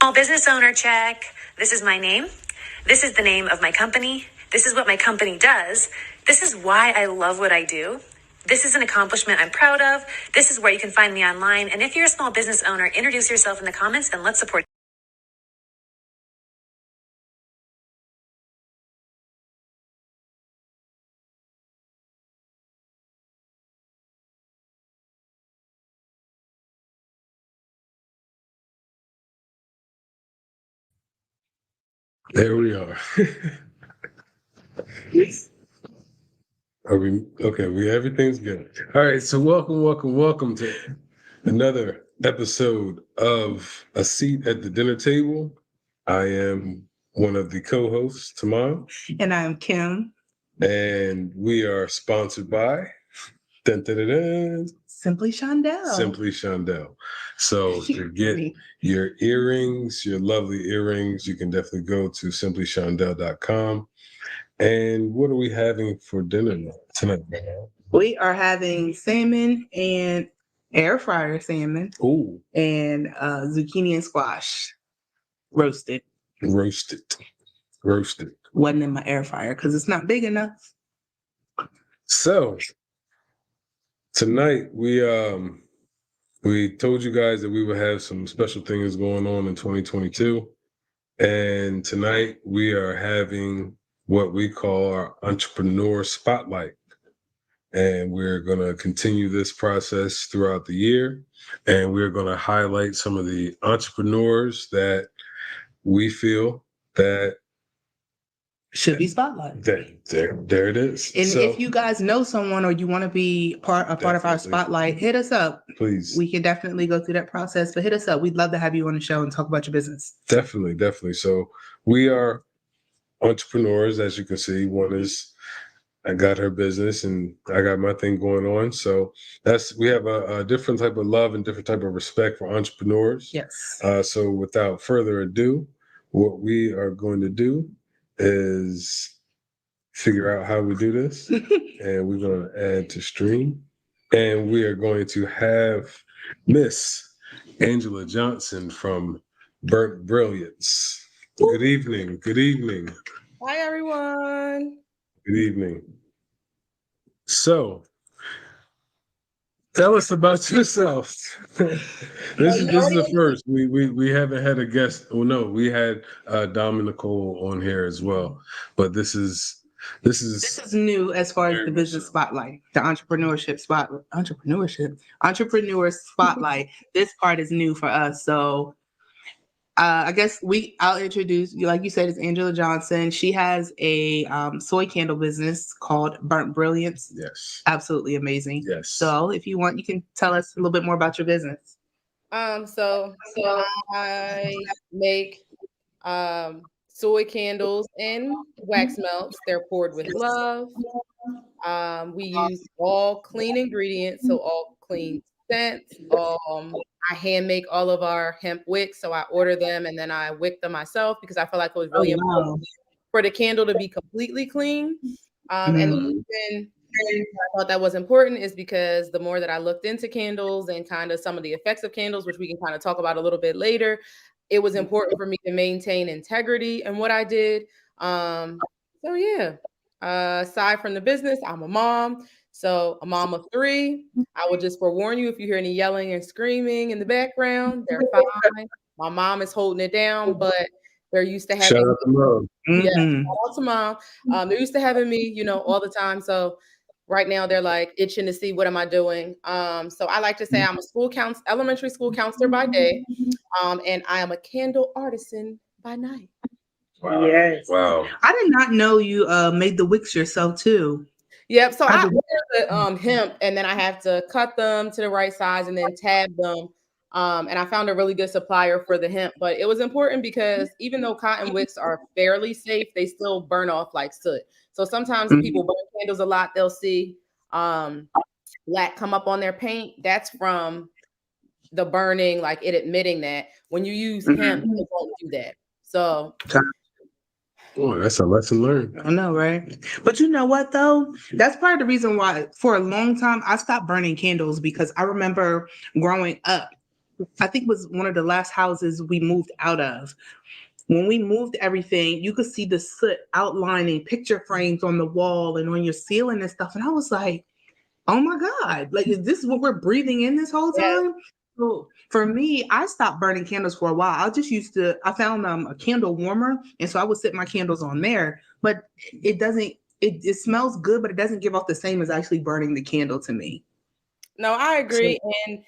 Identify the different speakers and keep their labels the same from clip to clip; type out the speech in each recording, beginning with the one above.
Speaker 1: Small business owner, check. This is my name. This is the name of my company. This is what my company does. This is why I love what I do. This is an accomplishment I'm proud of. This is where you can find me online. And if you're a small business owner, introduce yourself in the comments and let's support.
Speaker 2: There we are. Are we okay? Everything's good. All right. So welcome to another episode of A Seat at the Dinner Table. I am one of the co-hosts, Tamam.
Speaker 3: And I'm Kim.
Speaker 2: And we are sponsored by
Speaker 3: Simply Shondell.
Speaker 2: Simply Shondell. So to get your earrings, your lovely earrings, you can definitely go to simplyshondell.com. And what are we having for dinner tonight?
Speaker 3: We are having salmon and air fryer salmon.
Speaker 2: Ooh.
Speaker 3: And zucchini and squash roasted.
Speaker 2: Roasted.
Speaker 3: Wasn't in my air fryer because it's not big enough.
Speaker 2: So tonight we told you guys that we would have some special things going on in 2022. And tonight we are having what we call our Entrepreneur Spotlight. And we're going to continue this process throughout the year. And we're going to highlight some of the entrepreneurs that we feel that
Speaker 3: should be spotlighted.
Speaker 2: There it is.
Speaker 3: And so, if you guys know someone or you want to be a part of our spotlight, hit us up.
Speaker 2: Please.
Speaker 3: We can definitely go through that process, but hit us up. We'd love to have you on the show and talk about your business.
Speaker 2: Definitely. So we are entrepreneurs, as you can see. One is I got her business and I got my thing going on. So we have a different type of love and different type of respect for entrepreneurs.
Speaker 3: Yes.
Speaker 2: So without further ado, what we are going to do is figure out how we do this. And we're going to add to stream. And we are going to have Miss Angela Johnson from Burnt Brilliance. Good evening.
Speaker 4: Hi, everyone.
Speaker 2: Good evening. So, tell us about yourself. This is the first. We haven't had a guest. Oh no, we had Dom and Nicole on here as well. But this is
Speaker 3: new as far as the business spotlight, the entrepreneur spotlight. This part is new for us. So I guess I'll introduce you. Like you said, it's Angela Johnson. She has a soy candle business called Burnt Brilliance.
Speaker 2: Yes.
Speaker 3: Absolutely amazing.
Speaker 2: Yes.
Speaker 3: So if you want, you can tell us a little bit more about your business.
Speaker 4: So I make soy candles and wax melts. They're poured with love. We use all clean ingredients, so all clean scents. I hand make all of our hemp wicks, so I order them and then I wick them myself because I feel like it was really important for the candle to be completely clean. And the reason I thought that was important is because the more that I looked into candles and kind of some of the effects of candles, which we can kind of talk about a little bit later, it was important for me to maintain integrity in what I did. Aside from the business, I'm a mom. So a mom of 3. I will just forewarn you if you hear any yelling and screaming in the background, they're fine. My mom is holding it down, but they're used to having
Speaker 2: shout out to Mom.
Speaker 4: Yeah, shout out to Mom. They're used to having me, all the time. So right now they're like itching to see what am I doing. So I like to say I'm a elementary school counselor by day, and I am a candle artisan by night.
Speaker 2: Wow. Yes. Wow.
Speaker 3: I did not know you made the wicks yourself too.
Speaker 4: Yep. So I order the hemp and then I have to cut them to the right size and then tab them. And I found a really good supplier for the hemp, but it was important because even though cotton wicks are fairly safe, they still burn off like soot. So sometimes people burn candles a lot. They'll see black come up on their paint. That's from the burning, like it admitting that. When you use hemp, it won't do that. So
Speaker 2: oh, that's a lesson learned.
Speaker 3: I know, right? But you know what, though? That's part of the reason why, for a long time, I stopped burning candles because I remember growing up, I think it was one of the last houses we moved out of. When we moved everything, you could see the soot outlining picture frames on the wall and on your ceiling and stuff. And I was like, oh my God, like, is this what we're breathing in this whole
Speaker 4: Yes.
Speaker 3: time? So for me, I stopped burning candles for a while. I found a candle warmer. And so I would set my candles on there, but it smells good, but it doesn't give off the same as actually burning the candle to me.
Speaker 4: No, I agree. And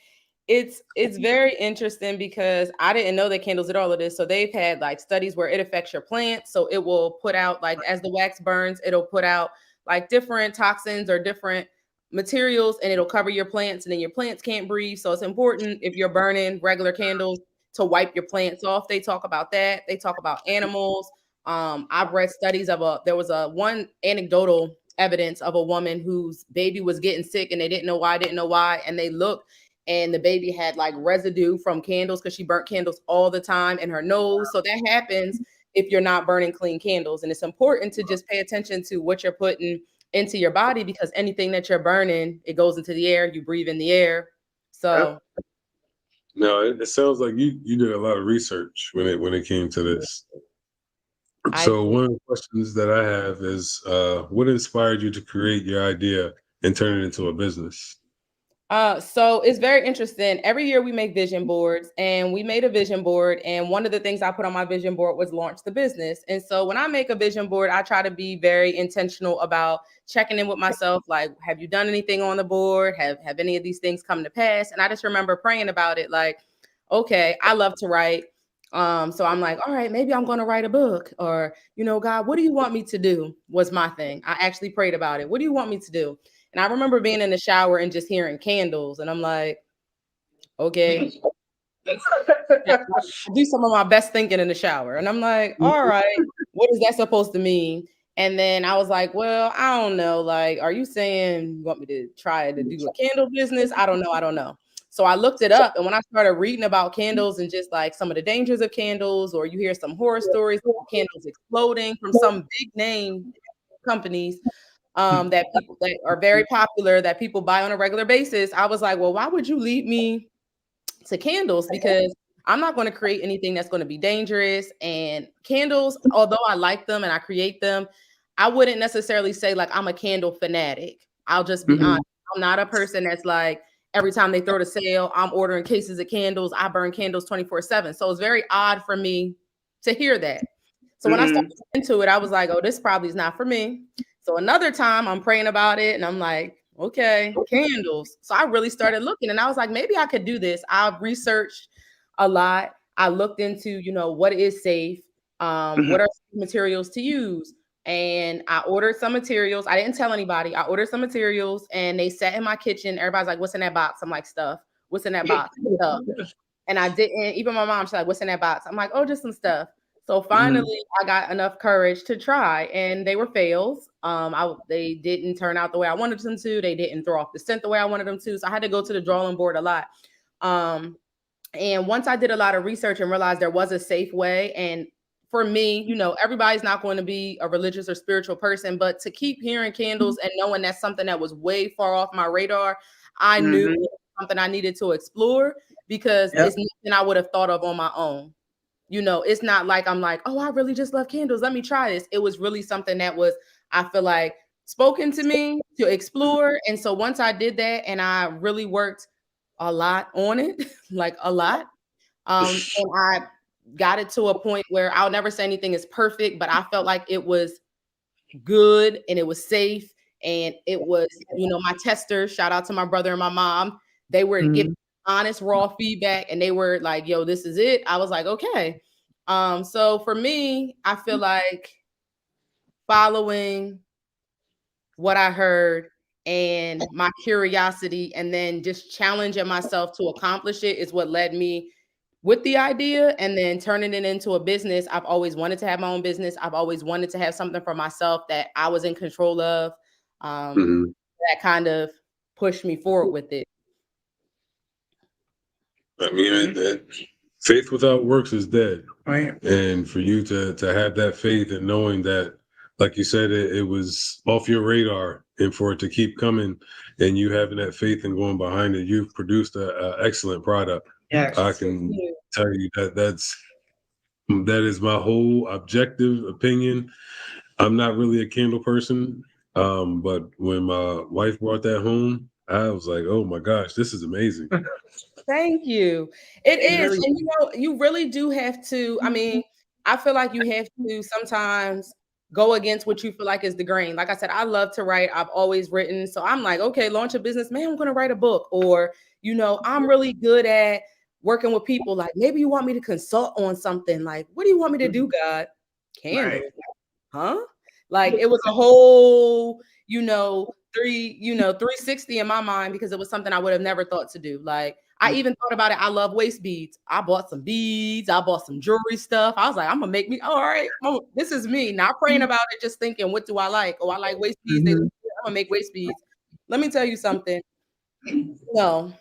Speaker 4: it's very interesting because I didn't know that candles did all of this. So they've had like studies where it affects your plants. So it will put out, like, as the wax burns, it'll put out like different toxins or different materials, and it'll cover your plants, and then your plants can't breathe. So it's important, if you're burning regular candles, to wipe your plants off. They talk about that. They talk about animals. I've read studies of there was one anecdotal evidence of a woman whose baby was getting sick and they didn't know why. And they looked, and the baby had like residue from candles because she burnt candles all the time in her nose. So that happens if you're not burning clean candles. And it's important to just pay attention to what you're putting into your body, because anything that you're burning, it goes into the air, you breathe in the air. So
Speaker 2: no, it sounds like you did a lot of research when it came to this. So one of the questions that I have is, what inspired you to create your idea and turn it into a business?
Speaker 4: So it's very interesting. Every year we make vision boards, and we made a vision board. And one of the things I put on my vision board was launch the business. And so when I make a vision board, I try to be very intentional about checking in with myself. Like, have you done anything on the board? Have any of these things come to pass? And I just remember praying about it. Like, okay, I love to write. So I'm like, all right, maybe I'm going to write a book, or, God, what do you want me to do? Was my thing. I actually prayed about it. What do you want me to do? And I remember being in the shower and just hearing candles. And I'm like, okay, do some of my best thinking in the shower. And I'm like, all right, what is that supposed to mean? And then I was like, well, I don't know. Like, are you saying you want me to try to do a candle business? I don't know. So I looked it up. And when I started reading about candles and just like some of the dangers of candles, or you hear some horror stories about candles exploding from some big name companies, that people that are very popular, that people buy on a regular basis, I was like, well, why would you lead me to candles? Because I'm not going to create anything that's going to be dangerous. And candles, although I like them and I create them, I wouldn't necessarily say like I'm a candle fanatic. I'll just be honest. I'm not a person that's like, every time they throw the sale, I'm ordering cases of candles. I burn candles 24/7. So it's very odd for me to hear that. So when I started into it, I was like, oh, this probably is not for me. So another time I'm praying about it and I'm like, okay, candles. So I really started looking, and I was like, maybe I could do this. I researched a lot. I looked into, what is safe, what are materials to use. And I ordered some materials. I didn't tell anybody. I ordered some materials and they sat in my kitchen. Everybody's like, what's in that box? I'm like, stuff. What's in that box? Stuff. And I didn't, even my mom, she's like, what's in that box? I'm like, oh, just some stuff. So finally, I got enough courage to try, and they were fails. They didn't turn out the way I wanted them to. They didn't throw off the scent the way I wanted them to. So I had to go to the drawing board a lot. And once I did a lot of research and realized there was a safe way, and for me, everybody's not going to be a religious or spiritual person, but to keep hearing candles and knowing that's something that was way far off my radar, I knew it was something I needed to explore, because it's nothing I would have thought of on my own. It's not like I'm like, oh, I really just love candles, let me try this. It was really something that was, I feel like, spoken to me to explore. And so once I did that, and I really worked a lot on it, like a lot, and I got it to a point where I'll never say anything is perfect, but I felt like it was good and it was safe. And it was, my testers, shout out to my brother and my mom, they were giving honest, raw feedback, and they were like, yo, this is it. I was like, okay. So for me, I feel like following what I heard and my curiosity, and then just challenging myself to accomplish it, is what led me with the idea, and then turning it into a business. I've always wanted to have my own business. I've always wanted to have something for myself that I was in control of. That kind of pushed me forward with it.
Speaker 2: I mean, faith without works is dead.
Speaker 3: Right.
Speaker 2: And for you to have that faith and knowing that, like you said, it was off your radar, and for it to keep coming, and you having that faith and going behind it, you've produced an excellent product.
Speaker 3: Yeah.
Speaker 2: I can tell you that is my whole objective opinion. I'm not really a candle person, but when my wife brought that home, I was like, "Oh my gosh, this is amazing."
Speaker 4: Thank you. It is. And you really do have to. I mean, I feel like you have to sometimes go against what you feel like is the grain. Like I said, I love to write. I've always written. So I'm like, okay, launch a business. Man, I'm going to write a book. Or, I'm really good at working with people. Like, maybe you want me to consult on something. Like, what do you want me to do, God? Candles.
Speaker 3: Right.
Speaker 4: Huh? Like it was a whole, 360 in my mind because it was something I would have never thought to do. Like I even thought about it. I love waist beads. I bought some beads. I bought some jewelry stuff. I was like, I'm gonna make me. All right, this is me. Not praying about it, just thinking, what do I like? Oh, I like waist beads. I'm gonna make waist beads. Let me tell you something. No.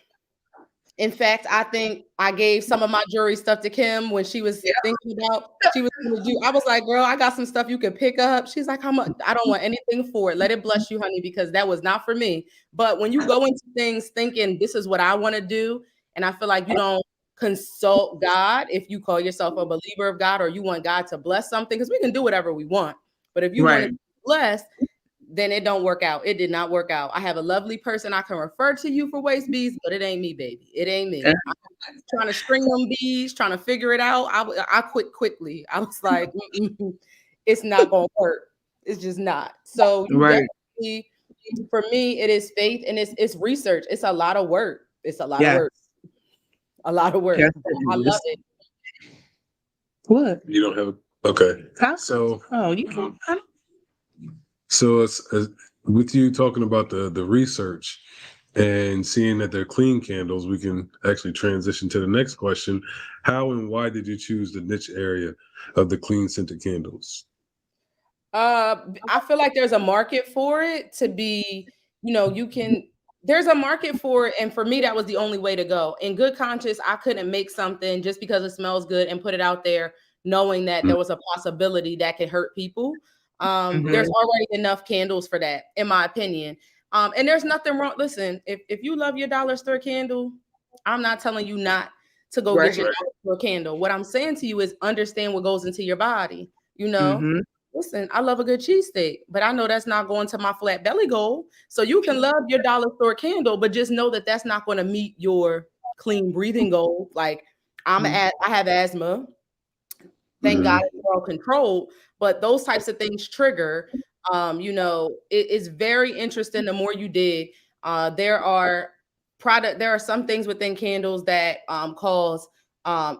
Speaker 4: In fact, I think I gave some of my jewelry stuff to Kim when she was thinking about she was going to do. I was like, girl, I got some stuff you could pick up. She's like, how much? I don't want anything for it. Let it bless you, honey, because that was not for me. But when you go into things thinking this is what I want to do, and I feel like you don't consult God if you call yourself a believer of God or you want God to bless something, because we can do whatever we want. But if you want to be blessed, then it don't work out. It did not work out. I have a lovely person I can refer to you for waist beads, but it ain't me, baby. It ain't me. I'm trying to string them beads, trying to figure it out. I quit quickly. I was like, it's not going to work. It's just not. So definitely, for me, it is faith and it's research. It's a lot of work. It's a lot of work. A lot of work.
Speaker 3: Yes,
Speaker 4: I love it.
Speaker 3: What?
Speaker 2: You don't have okay. So
Speaker 3: you can.
Speaker 2: So it's with you talking about the research and seeing that they're clean candles, we can actually transition to the next question. How and why did you choose the niche area of the clean scented candles?
Speaker 4: I feel like there's a market for it to be, there's a market for it. And for me, that was the only way to go. In good conscience, I couldn't make something just because it smells good and put it out there, knowing that there was a possibility that could hurt people. There's already enough candles for that, in my opinion. And there's nothing wrong. Listen, if you love your dollar store candle, I'm not telling you not to go get your dollar store candle. What I'm saying to you is understand what goes into your body. Listen, I love a good cheesesteak, but I know that's not going to my flat belly goal. So you can love your dollar store candle, but just know that that's not going to meet your clean breathing goal. Like I have asthma. Thank God it's well controlled, but those types of things trigger. It is very interesting. The more you dig, there are some things within candles that cause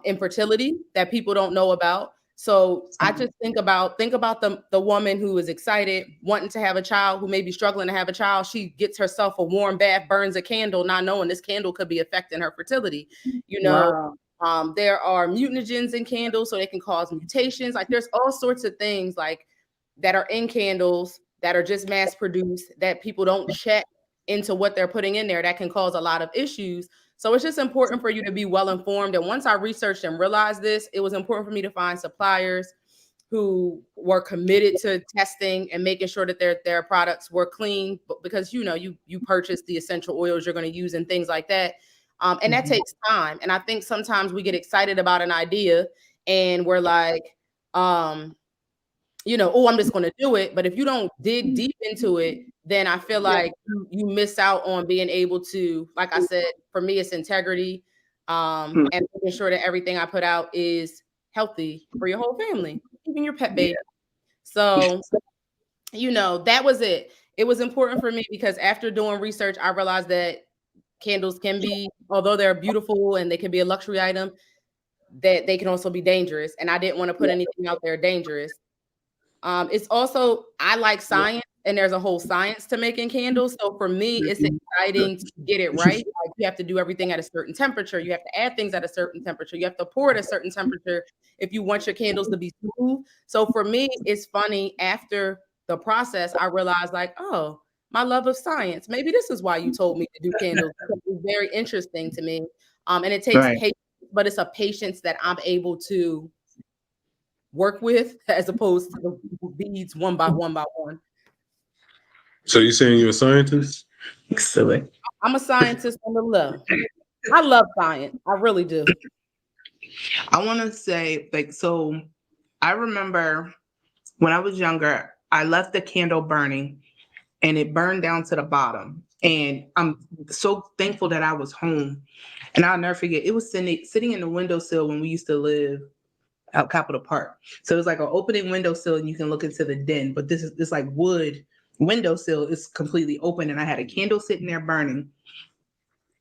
Speaker 4: infertility that people don't know about. So I just think about the woman who is excited, wanting to have a child, who may be struggling to have a child. She gets herself a warm bath, burns a candle, not knowing this candle could be affecting her fertility. There are mutagens in candles, so they can cause mutations. Like there's all sorts of things like that are in candles that are just mass produced that people don't check into what they're putting in there that can cause a lot of issues. So it's just important for you to be well informed. And once I researched and realized this, it was important for me to find suppliers who were committed to testing and making sure that their products were clean, because you purchase the essential oils you're going to use and things like that. And that takes time. And I think sometimes we get excited about an idea and we're like, I'm just going to do it. But if you don't dig deep into it, then I feel like you miss out on being able to, like I said, for me, it's integrity and making sure that everything I put out is healthy for your whole family, even your pet baby. So, that was it. It was important for me because after doing research, I realized that candles can be, although they're beautiful and they can be a luxury item, that they can also be dangerous. And I didn't want to put anything out there dangerous. It's also, I like science, and there's a whole science to making candles. So for me, it's exciting to get it right. Like you have to do everything at a certain temperature. You have to add things at a certain temperature. You have to pour at a certain temperature if you want your candles to be smooth. So for me, it's funny, after the process, I realized like, oh, my love of science. Maybe this is why you told me to do candles. It's very interesting to me. And it takes patience, but it's a patience that I'm able to work with as opposed to the beads one by one by one.
Speaker 2: So you're saying you're a scientist?
Speaker 3: Excellent.
Speaker 4: I'm a scientist on the low. I love science. I really do.
Speaker 3: I want to say, like, so I remember when I was younger, I left the candle burning and it burned down to the bottom. And I'm so thankful that I was home. And I'll never forget, it was sitting in the windowsill when we used to live out Capitol Park. So it was like an opening windowsill and you can look into the den. But this is this like wood windowsill is completely open. And I had a candle sitting there burning.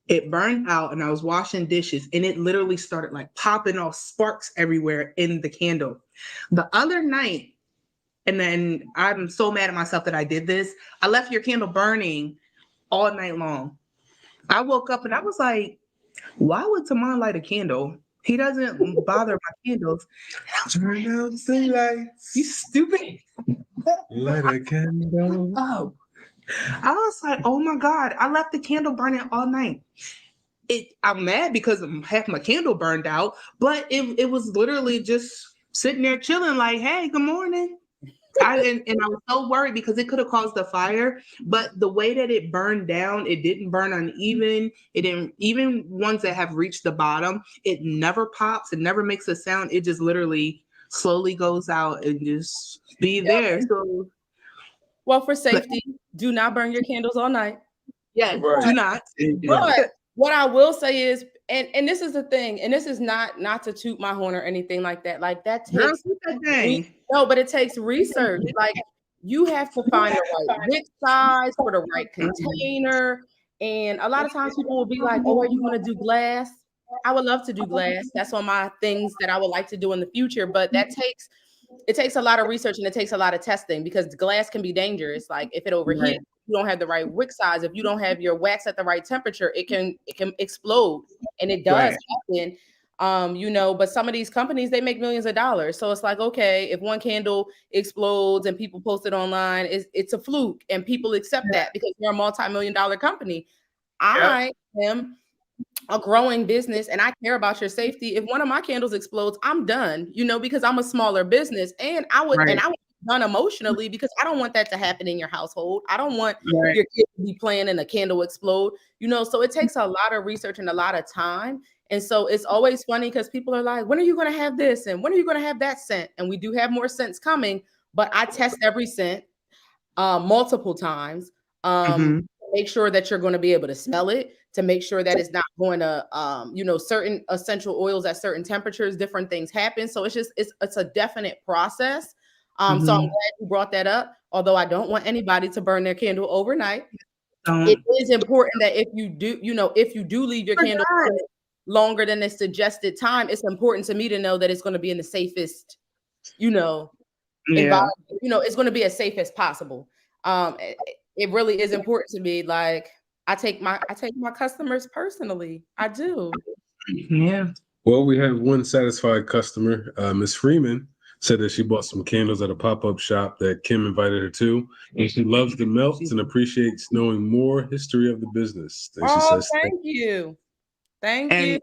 Speaker 3: It burned out and I was washing dishes and it literally started like popping off sparks everywhere in the candle. The other night, and then I'm so mad at myself that I did this. I left your candle burning all night long. I woke up and I was like, why would Taman light a candle? He doesn't bother my candles.
Speaker 2: Turn out the lights.
Speaker 3: You stupid.
Speaker 2: Light a candle.
Speaker 3: Oh. I was like, oh my God, I left the candle burning all night. I'm mad because half my candle burned out, but it was literally just sitting there chilling, like, hey, good morning. And I was so worried because it could have caused a fire, but the way that it burned down, it didn't burn uneven. It didn't, even ones that have reached the bottom, it never pops, it never makes a sound. It just literally slowly goes out and just be there. So
Speaker 4: Well, for safety, do not burn your candles all night.
Speaker 3: yeah,
Speaker 2: Right.
Speaker 3: do not.
Speaker 4: But what I will say is, and this is the thing, and this is not to toot my horn or anything like that. Like that
Speaker 3: Girl,
Speaker 4: takes
Speaker 3: keep that thing.
Speaker 4: no, but it takes research. Like you have to find the right wick size for the right container. And a lot of times people will be like, oh, are you going to do glass? I would love to do glass. That's on my things that I would like to do in the future. But it takes a lot of research and it takes a lot of testing because glass can be dangerous. Like if it overheats,
Speaker 3: Right.
Speaker 4: you don't have the right wick size. If you don't have your wax at the right temperature, it can explode, and it does happen. But some of these companies, they make millions of dollars. So it's like, okay, if one candle explodes and people post it online, it's a fluke and people accept that because they're a multi-million-dollar company. I am a growing business and I care about your safety. If one of my candles explodes, I'm done, because I'm a smaller business and I would be done emotionally because I don't want that to happen in your household. I don't want your kid to be playing and a candle explode, so it takes a lot of research and a lot of time. And so it's always funny because people are like, when are you going to have this? And when are you going to have that scent? And we do have more scents coming, but I test every scent multiple times. Make sure that you're going to be able to smell it, to make sure that it's not going to, certain essential oils at certain temperatures, different things happen. So it's a definite process. So I'm glad you brought that up. Although I don't want anybody to burn their candle overnight. It is important that if you do leave your candle longer than the suggested time, it's important to me to know that it's going to be in the safest, environment. It's going to be as safe as possible. It really is important to me. Like I take my customers personally. I do.
Speaker 3: Yeah.
Speaker 2: Well, we have one satisfied customer, Miss Freeman, said that she bought some candles at a pop-up shop that Kim invited her to, and she loves the melts and appreciates knowing more history of the business. And she says,
Speaker 4: thank you. Thank you.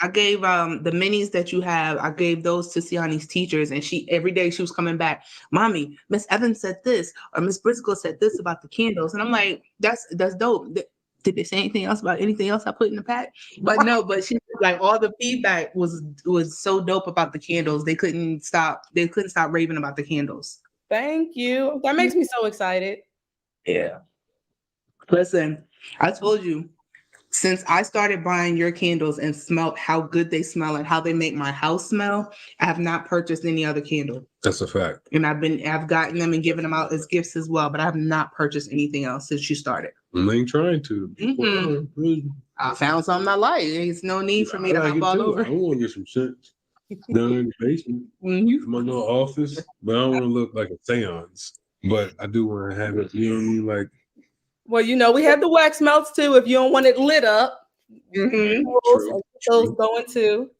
Speaker 3: I gave the minis that you have, I gave those to Siani's teachers, and every day she was coming back, Mommy, Miss Evans said this, or Miss Briscoe said this about the candles. And I'm like, that's dope. Did they say anything else about anything else I put in the pack? But no, but she like all the feedback was so dope about the candles. They couldn't stop raving about the candles.
Speaker 4: Thank you. That makes me so excited.
Speaker 3: Yeah. Listen, I told you, since I started buying your candles and smelled how good they smell and how they make my house smell, I have not purchased any other candle.
Speaker 2: that's a fact.
Speaker 3: And I've gotten them and given them out as gifts as well, but I have not purchased anything else since you started.
Speaker 2: I ain't trying to.
Speaker 3: I found something I like. There's no need for me to hop all over.
Speaker 2: I want to get some shit down in the basement, in my little office, but I don't want to look like a seance. But I do want to have it, you know what I mean? Like,
Speaker 4: well, we have the wax melts too. If you don't want it lit up, those going too.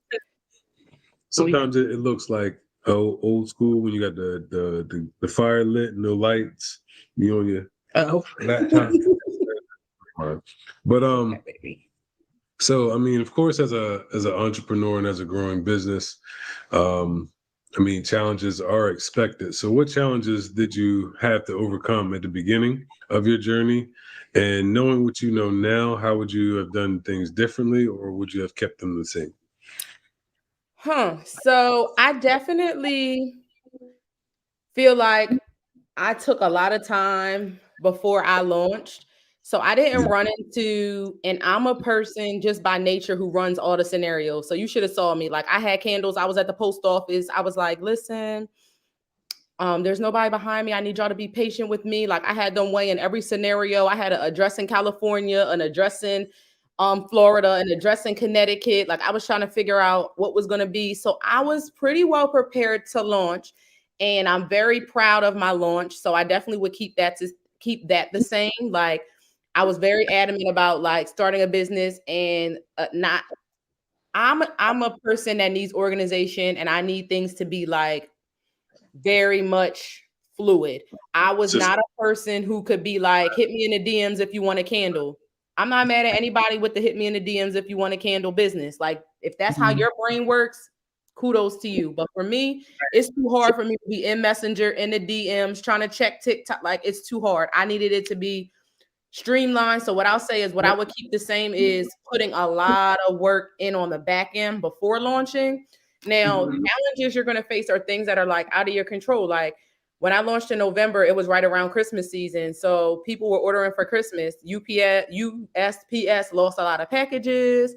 Speaker 2: Sometimes it looks like old school when you got the fire lit, no lights, you on your laptop. But so I mean, of course, as an entrepreneur and as a growing business, I mean, challenges are expected. So what challenges did you have to overcome at the beginning of your journey? And knowing what you know now, how would you have done things differently, or would you have kept them the same?
Speaker 4: So I definitely feel like I took a lot of time before I launched. So I didn't
Speaker 2: Yeah.
Speaker 4: run into, and I'm a person just by nature who runs all the scenarios. So you should have saw me. Like I had candles. I was at the post office. I was like, listen, there's nobody behind me. I need y'all to be patient with me. Like I had them weigh in every scenario. I had an address in California, an address in Florida, an address in Connecticut. Like I was trying to figure out what was going to be. So I was pretty well prepared to launch, and I'm very proud of my launch. So I definitely would keep that the same. Like I was very adamant about like starting a business and not. I'm a person that needs organization, and I need things to be like very much fluid. I was
Speaker 2: Just
Speaker 4: not a person who could be like, hit me in the DMs if you want a candle. I'm not mad at anybody with the hit me in the DMs if you want a candle business. Like, if that's how your brain works, kudos to you. But for me, it's too hard for me to be in Messenger, in the DMs, trying to check TikTok. Like, it's too hard. I needed it to be streamlined. So what I'll say is what I would keep the same is putting a lot of work in on the back end before launching. Now, challenges you're going to face are things that are like out of your control. Like when I launched in November, it was right around Christmas season. So people were ordering for Christmas. USPS lost a lot of packages,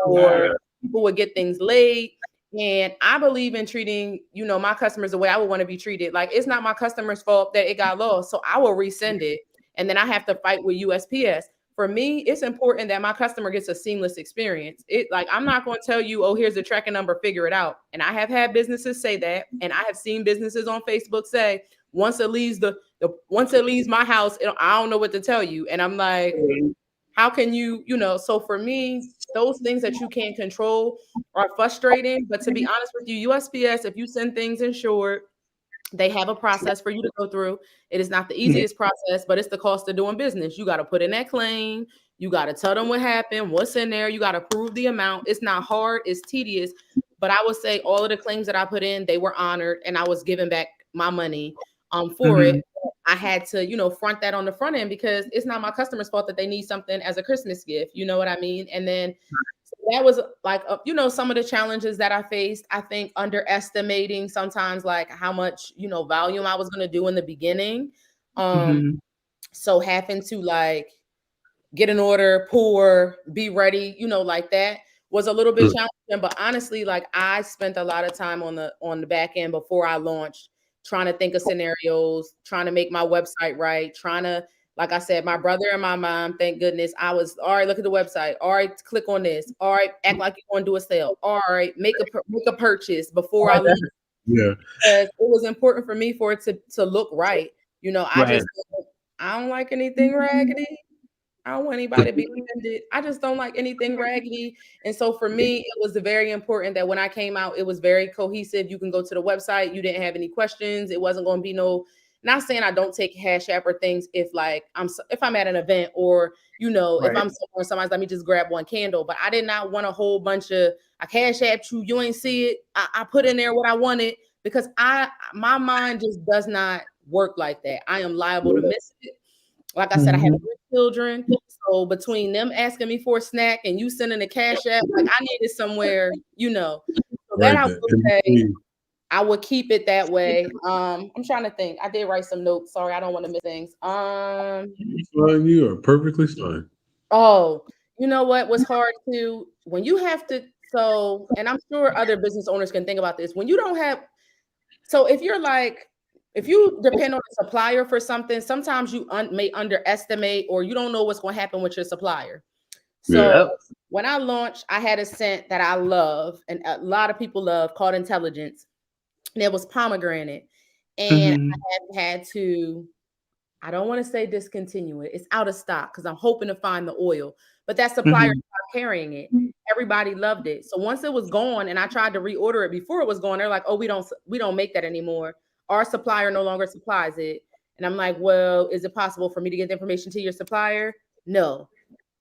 Speaker 4: or people would get things late. And I believe in treating, my customers the way I would want to be treated. Like it's not my customer's fault that it got lost. So I will resend it. And then I have to fight with USPS. For me, it's important that my customer gets a seamless experience. I'm not going to tell you, oh, here's the tracking number, figure it out. And I have had businesses say that, and I have seen businesses on Facebook say, once it leaves once it leaves my house, I don't know what to tell you. And I'm like, how can you, so for me, those things that you can't control are frustrating. But to be honest with you, USPS, if you send things insured, they have a process for you to go through. It is not the easiest process, but it's the cost of doing business. You got to put in that claim. You got to tell them what happened, what's in there. You got to prove the amount. It's not hard. It's tedious. But I would say all of the claims that I put in, they were honored, and I was given back my money for it. I had to, front that on the front end because it's not my customer's fault that they need something as a Christmas gift. You know what I mean? And then that was like, some of the challenges that I faced. I think underestimating sometimes like how much, volume I was going to do in the beginning. So having to like get an order, pour, be ready, like that was a little bit challenging. But honestly, like I spent a lot of time on the back end before I launched, trying to think of scenarios, trying to make my website right, trying to, like I said, my brother and my mom, thank goodness, I was, all right, look at the website. All right, click on this. All right, act like you're going to do a sale. All right, make a purchase before I leave.
Speaker 2: yeah.
Speaker 4: Because it was important for me for it to look right. I don't like anything raggedy. I don't want anybody to be offended. I just don't like anything raggedy. And so for me, it was very important that when I came out, it was very cohesive. You can go to the website. You didn't have any questions. It wasn't going to be not saying I don't take Cash App or things if I'm at an event or, if I'm somewhere, somebody's let me just grab one candle. But I did not want a whole bunch of I Cash App you ain't see it. I put in there what I wanted because my mind just does not work like that. I am liable to miss it. Like I said, I have 3 children. So between them asking me for a snack and you sending a Cash App, like I needed somewhere, So that I would say I would keep it that way. I'm trying to think. I did write some notes. Sorry, I don't want to miss things.
Speaker 2: You are perfectly fine.
Speaker 4: Oh, you know what was hard too? When you have to, and I'm sure other business owners can think about this. When you don't have, if you depend on a supplier for something, sometimes you may underestimate or you don't know what's going to happen with your supplier. So when I launched, I had a scent that I love and a lot of people love called Intelligence. And it was pomegranate. And I had to, I don't want to say discontinue it. It's out of stock because I'm hoping to find the oil. But that supplier stopped carrying it. Everybody loved it. So once it was gone and I tried to reorder it before it was gone, they're like, oh, we don't make that anymore. Our supplier no longer supplies it. And I'm like, well, is it possible for me to get the information to your supplier? No.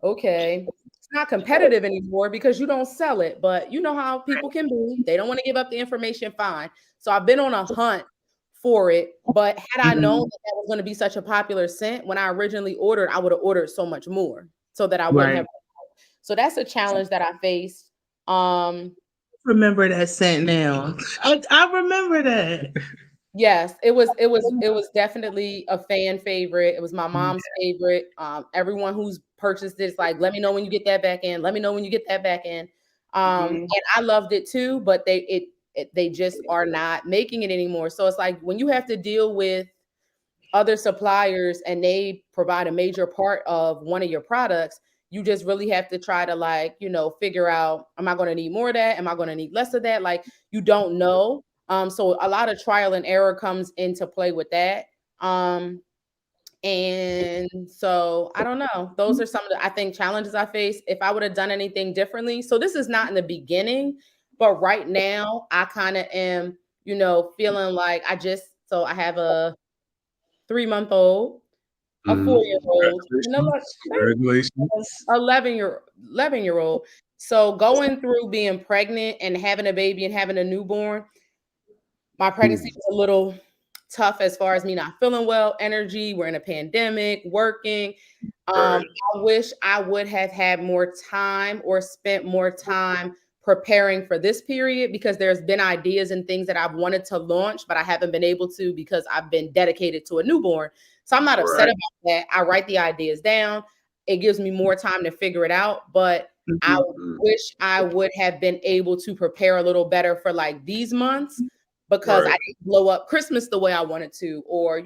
Speaker 4: Okay. not competitive anymore because you don't sell it. But you know how people can be. They don't want to give up the information, fine. So I've been on a hunt for it. But had I known that that was going to be such a popular scent when I originally ordered, I would have ordered so much more so that I wouldn't have. So that's a challenge that I faced.
Speaker 3: Remember that scent now. I remember that.
Speaker 4: Yes, it was definitely a fan favorite. It was my mom's favorite. Everyone who's purchased this, like, let me know when you get that back in. Let me know when you get that back in. And I loved it too, but they just are not making it anymore. So it's like when you have to deal with other suppliers and they provide a major part of one of your products, you just really have to try to, like, figure out, am I going to need more of that? Am I going to need less of that? Like, you don't know. So a lot of trial and error comes into play with that. And so I don't know. Those are some of the, I think, challenges I face. If I would have done anything differently. So this is not in the beginning, but right now I kind of am, feeling like I have a 3-month-old, a 4-year-old,
Speaker 2: Congratulations.
Speaker 4: 11-year-old. So going through being pregnant and having a baby and having a newborn, my pregnancy was a little tough as far as me not feeling well, energy. We're in a pandemic, working. I wish I would have had more time or spent more time preparing for this period, because there's been ideas and things that I've wanted to launch, but I haven't been able to because I've been dedicated to a newborn. So I'm not upset about that. I write the ideas down. It gives me more time to figure it out, but I wish I would have been able to prepare a little better for like these months, because I didn't blow up Christmas the way I wanted to, or,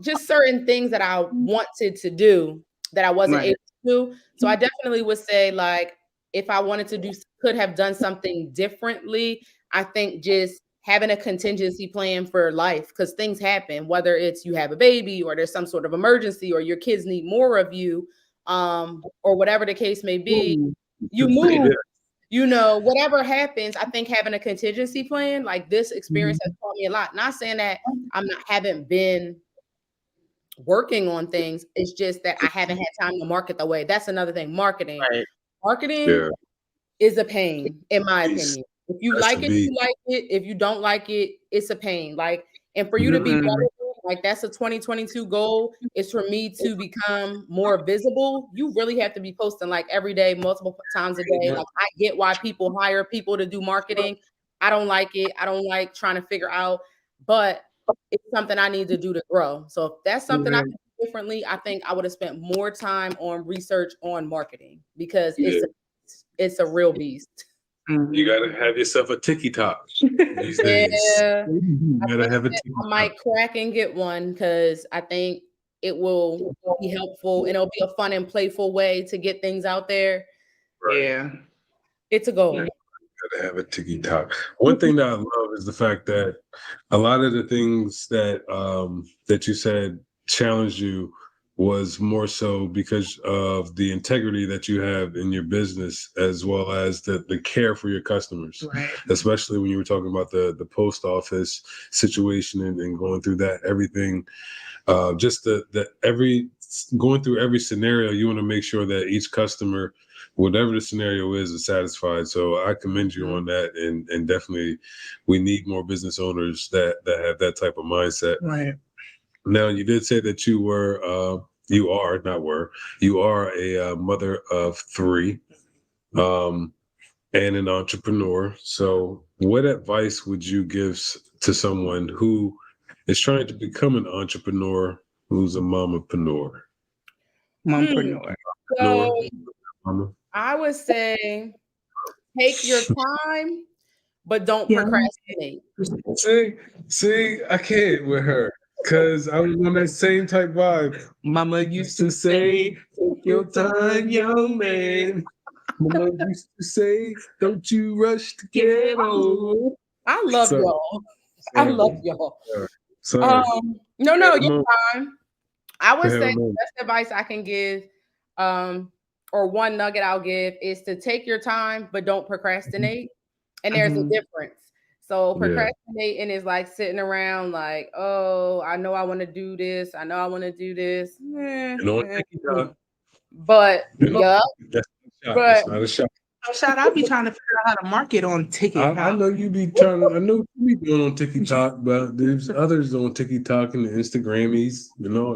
Speaker 4: just certain things that I wanted to do that I wasn't able to do. So I definitely would say, like, if I wanted to could have done something differently, I think just having a contingency plan for life, because things happen, whether it's you have a baby or there's some sort of emergency or your kids need more of you, or whatever the case may be, you move. Whatever happens, I think having a contingency plan, like this experience has taught me a lot. Not saying that haven't been working on things. It's just that I haven't had time to market the way. That's another thing. Marketing is a pain, in my opinion. If you like it, you like it. If you don't like it, it's a pain. Like, and for you to be relevant, like that's a 2022 goal, is for me to become more visible. You really have to be posting like every day, multiple times a day. Like, I get why people hire people to do marketing. I don't like it. I don't like trying to figure out, but it's something I need to do to grow. So if that's something I can do differently, I think I would have spent more time on research on marketing, because it's a real beast.
Speaker 2: You gotta have yourself a TikTok these days. You gotta have a TikTok.
Speaker 4: I might crack and get one, because I think it will be helpful and it'll be a fun and playful way to get things out there.
Speaker 3: Yeah,
Speaker 4: it's a goal.
Speaker 2: You gotta have a TikTok. One thing that I love is the fact that a lot of the things that that you said challenged you was more so because of the integrity that you have in your business, as well as the care for your customers, especially when you were talking about the post office situation and going through that, everything, just going through every scenario. You want to make sure that each customer, whatever the scenario is satisfied. So I commend you on that, and definitely we need more business owners that have that type of mindset. Now, you did say that you are a mother of 3, and an entrepreneur. So what advice would you give to someone who is trying to become an entrepreneur, who's a mamapreneur?
Speaker 4: So I would say, take your time, but don't procrastinate.
Speaker 2: See, I can't with her, because I was on that same type vibe. Mama used to say, take your time, young man. Mama used to say, don't you rush to get old.
Speaker 4: I love y'all. I love y'all. No, you're fine. I would say the best advice I can give, or one nugget I'll give, is to take your time, but don't procrastinate. And there's a difference. So procrastinating is like sitting around like, oh, I know I want to do this. I know I want to do this. But
Speaker 2: shot.
Speaker 4: But
Speaker 2: It's not a shot.
Speaker 3: Shout out, I be trying to figure out how to market on TikTok.
Speaker 2: I know you be trying. I know you be doing on TikTok, but there's others on TikTok and the Instagrammies, you know.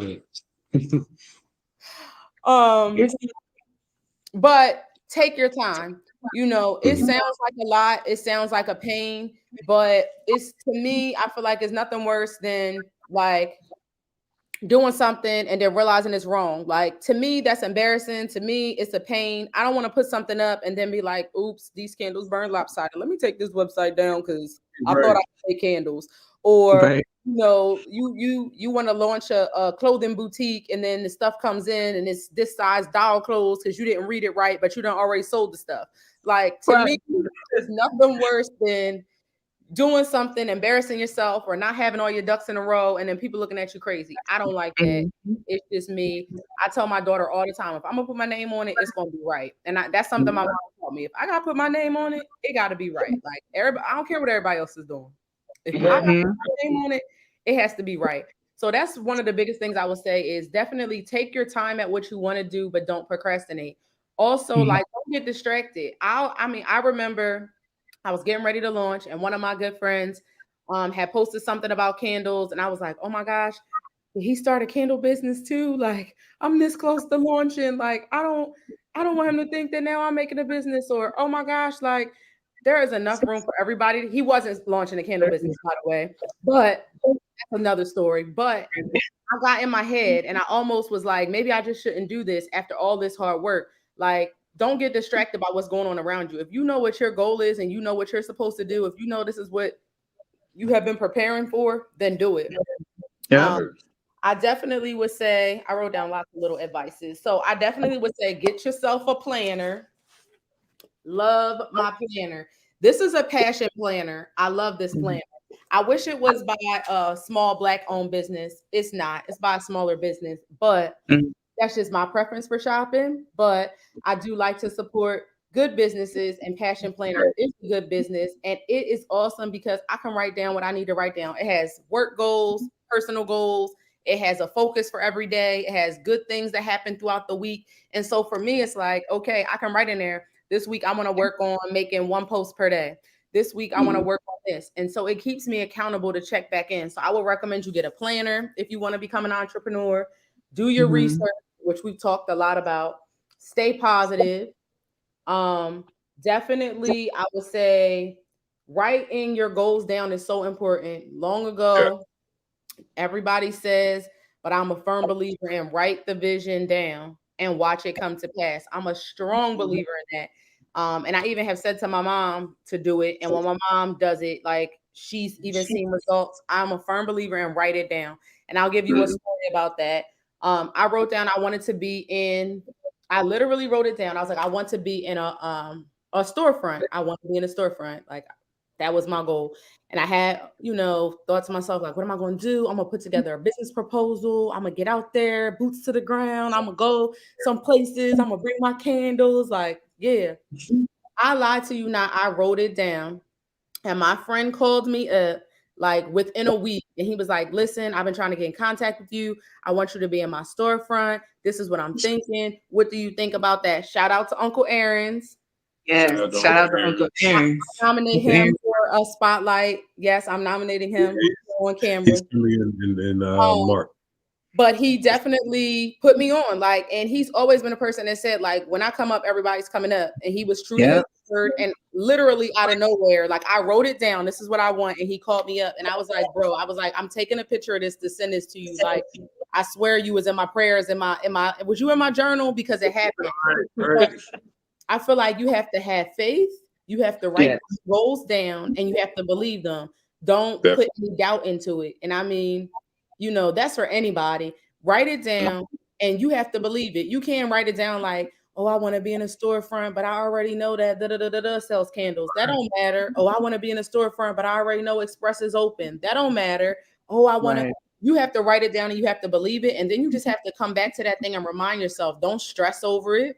Speaker 4: but take your time. You know, it sounds like a lot. It sounds like a pain, but it's, to me, I feel like it's nothing worse than like doing something and then realizing it's wrong. Like, to me, that's embarrassing. To me, it's a pain. I don't want to put something up and then be like, oops, these candles burn lopsided. Let me take this website down because I thought I could make candles. Or you know, you want to launch a clothing boutique and then the stuff comes in and it's this size doll clothes because you didn't read it right, but you done already sold the stuff. Like, to me, there's nothing worse than doing something, embarrassing yourself, or not having all your ducks in a row, and then people looking at you crazy. I don't like that. It's just me. I tell my daughter all the time, if I'm gonna put my name on it, it's gonna be right. And that's something my mom taught me. If I gotta put my name on it, it gotta be right. Like, everybody, I don't care what everybody else is doing. If I gotta put my name on it, it has to be right. So that's one of the biggest things I would say is definitely take your time at what you want to do, but don't procrastinate. Also, like, don't get distracted. I remember I was getting ready to launch, and one of my good friends had posted something about candles, and I was like, oh my gosh, did he start a candle business too? Like, I'm this close to launching. Like, I don't want him to think that now I'm making a business, or oh my gosh, like, there is enough room for everybody. He wasn't launching a candle business, by the way, but that's another story. But I got in my head and I almost was like, maybe I just shouldn't do this after all this hard work. Like, don't get distracted by what's going on around you. If you know what your goal is and you know what you're supposed to do, if you know this is what you have been preparing for, then do it.
Speaker 3: Yeah.
Speaker 4: I definitely would say, I wrote down lots of little advices. So I definitely would say, get yourself a planner. Love my planner. This is a passion planner. I love this planner. I wish it was by a small Black owned business. It's not. It's by a smaller business, but that's just my preference for shopping. But I do like to support good businesses, and Passion Planner is a good business. And it is awesome because I can write down what I need to write down. It has work goals, personal goals. It has a focus for every day. It has good things that happen throughout the week. And so for me, it's like, okay, I can write in there, this week I want to work on making 1 post per day. This week I want to work on this. And so it keeps me accountable to check back in. So I would recommend you get a planner if you want to become an entrepreneur. Do your research, which we've talked a lot about. Stay positive. Definitely, I would say writing your goals down is so important. Long ago, everybody says, but I'm a firm believer in write the vision down and watch it come to pass. I'm a strong believer in that. And I even have said to my mom to do it. And when my mom does it, like, she's even seen results. I'm a firm believer in write it down. And I'll give you a story about that. I wrote down I wanted to be in, I literally wrote it down. I was like, I want to be in a storefront. I want to be in a storefront. Like, that was my goal. And I had, thought to myself, like, what am I going to do? I'm going to put together a business proposal. I'm going to get out there, boots to the ground. I'm going to go some places. I'm going to bring my candles. Like, yeah. I lied to you not. I wrote it down. And my friend called me up like within a week. And he was like, listen, I've been trying to get in contact with you. I want you to be in my storefront. This is what I'm thinking. What do you think about that? Shout out to Uncle Aaron's.
Speaker 3: Yes, shout out to Uncle Aaron's.
Speaker 4: I nominate him for a spotlight. Yes, I'm nominating him on camera.
Speaker 2: He's in Mark.
Speaker 4: But he definitely put me on, like, and he's always been a person that said, like, when I come up, everybody's coming up. And he was truly inspired, and literally out of nowhere, like, I wrote it down. This is what I want. And he called me up, and I was like, bro, I'm taking a picture of this to send this to you. Like, I swear you was in my prayers, was you in my journal? Because it happened. Right. I feel like you have to have faith. You have to write goals down, and you have to believe them. Don't put any doubt into it. And I mean, that's for anybody. Write it down, and you have to believe it. You can't write it down like, oh, I want to be in a storefront, but I already know that sells candles. That don't matter. Oh, I want to be in a storefront, but I already know Express is open. That don't matter. Oh, I want to. You have to write it down, and you have to believe it, and then you just have to come back to that thing and remind yourself. Don't stress over it.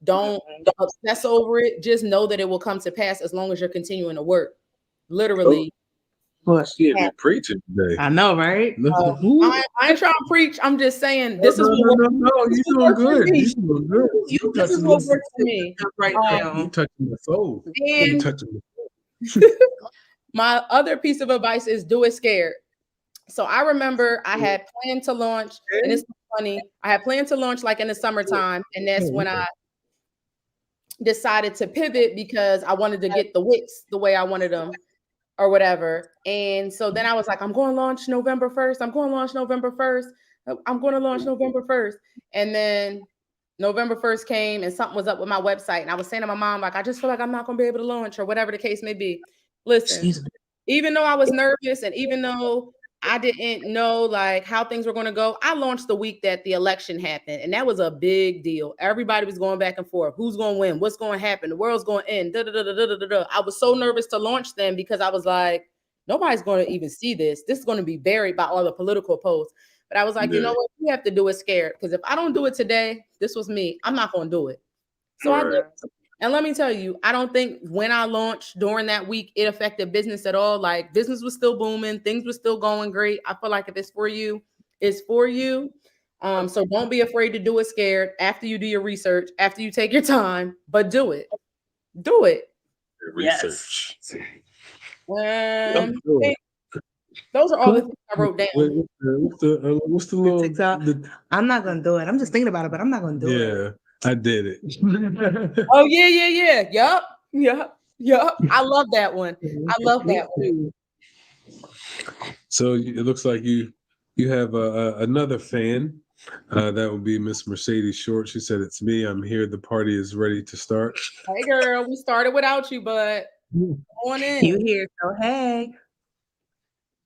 Speaker 4: Don't obsess over it. Just know that it will come to pass as long as you're continuing to work. Literally.
Speaker 3: What?
Speaker 2: Yeah, you're preaching today.
Speaker 3: I know, right?
Speaker 2: No,
Speaker 4: I ain't trying to preach. I'm just saying
Speaker 2: no,
Speaker 4: this is what
Speaker 2: no.
Speaker 4: this
Speaker 2: You're
Speaker 4: is
Speaker 2: doing
Speaker 4: what for
Speaker 2: good.
Speaker 4: me.
Speaker 2: You're doing good.
Speaker 3: You
Speaker 4: This is
Speaker 3: touching
Speaker 4: what
Speaker 3: this
Speaker 4: works for me.
Speaker 3: right
Speaker 2: You're
Speaker 3: now.
Speaker 2: touching my soul. You're
Speaker 4: And
Speaker 2: touching
Speaker 4: my other piece of advice is do it scared. So I remember I had planned to launch, and it's funny. I had planned to launch like in the summertime, and that's when I decided to pivot because I wanted to get the wicks the way I wanted them or whatever. And so then I was like, I'm going to launch November 1st. I'm going to launch November 1st. I'm going to launch November 1st. And then November 1st came and something was up with my website. And I was saying to my mom, like, I just feel like I'm not going to be able to launch or whatever the case may be. Listen, even though I was nervous and even though I didn't know like how things were going to go, I launched the week that the election happened. And that was a big deal. Everybody was going back and forth. Who's going to win? What's going to happen? The world's going to end. I was so nervous to launch them because I was like, nobody's going to even see this. This is going to be buried by all the political posts. But I was like, you know what? We have to do it scared. Because if I don't do it today, this was me. I'm not going to do it. So I did. And let me tell you, I don't think when I launched during that week, it affected business at all. Like business was still booming. Things were still going great. I feel like if it's for you, it's for you. So don't be afraid to do it scared after you do your research, after you take your time, but do it. Do it.
Speaker 2: research.
Speaker 4: Those are all the things I wrote down.
Speaker 2: What's the little
Speaker 3: TikTok? I'm not gonna do it. I'm just thinking about it, but I'm not gonna do it.
Speaker 2: Yeah, I did it.
Speaker 4: Oh, yeah. Yup. I love that one. I love that one.
Speaker 2: So it looks like you have another fan. That would be Miss Mercedes Short. She said, "It's me. I'm here. The party is ready to start."
Speaker 4: Hey, girl, we started without you, but come on in.
Speaker 3: You here? So hey.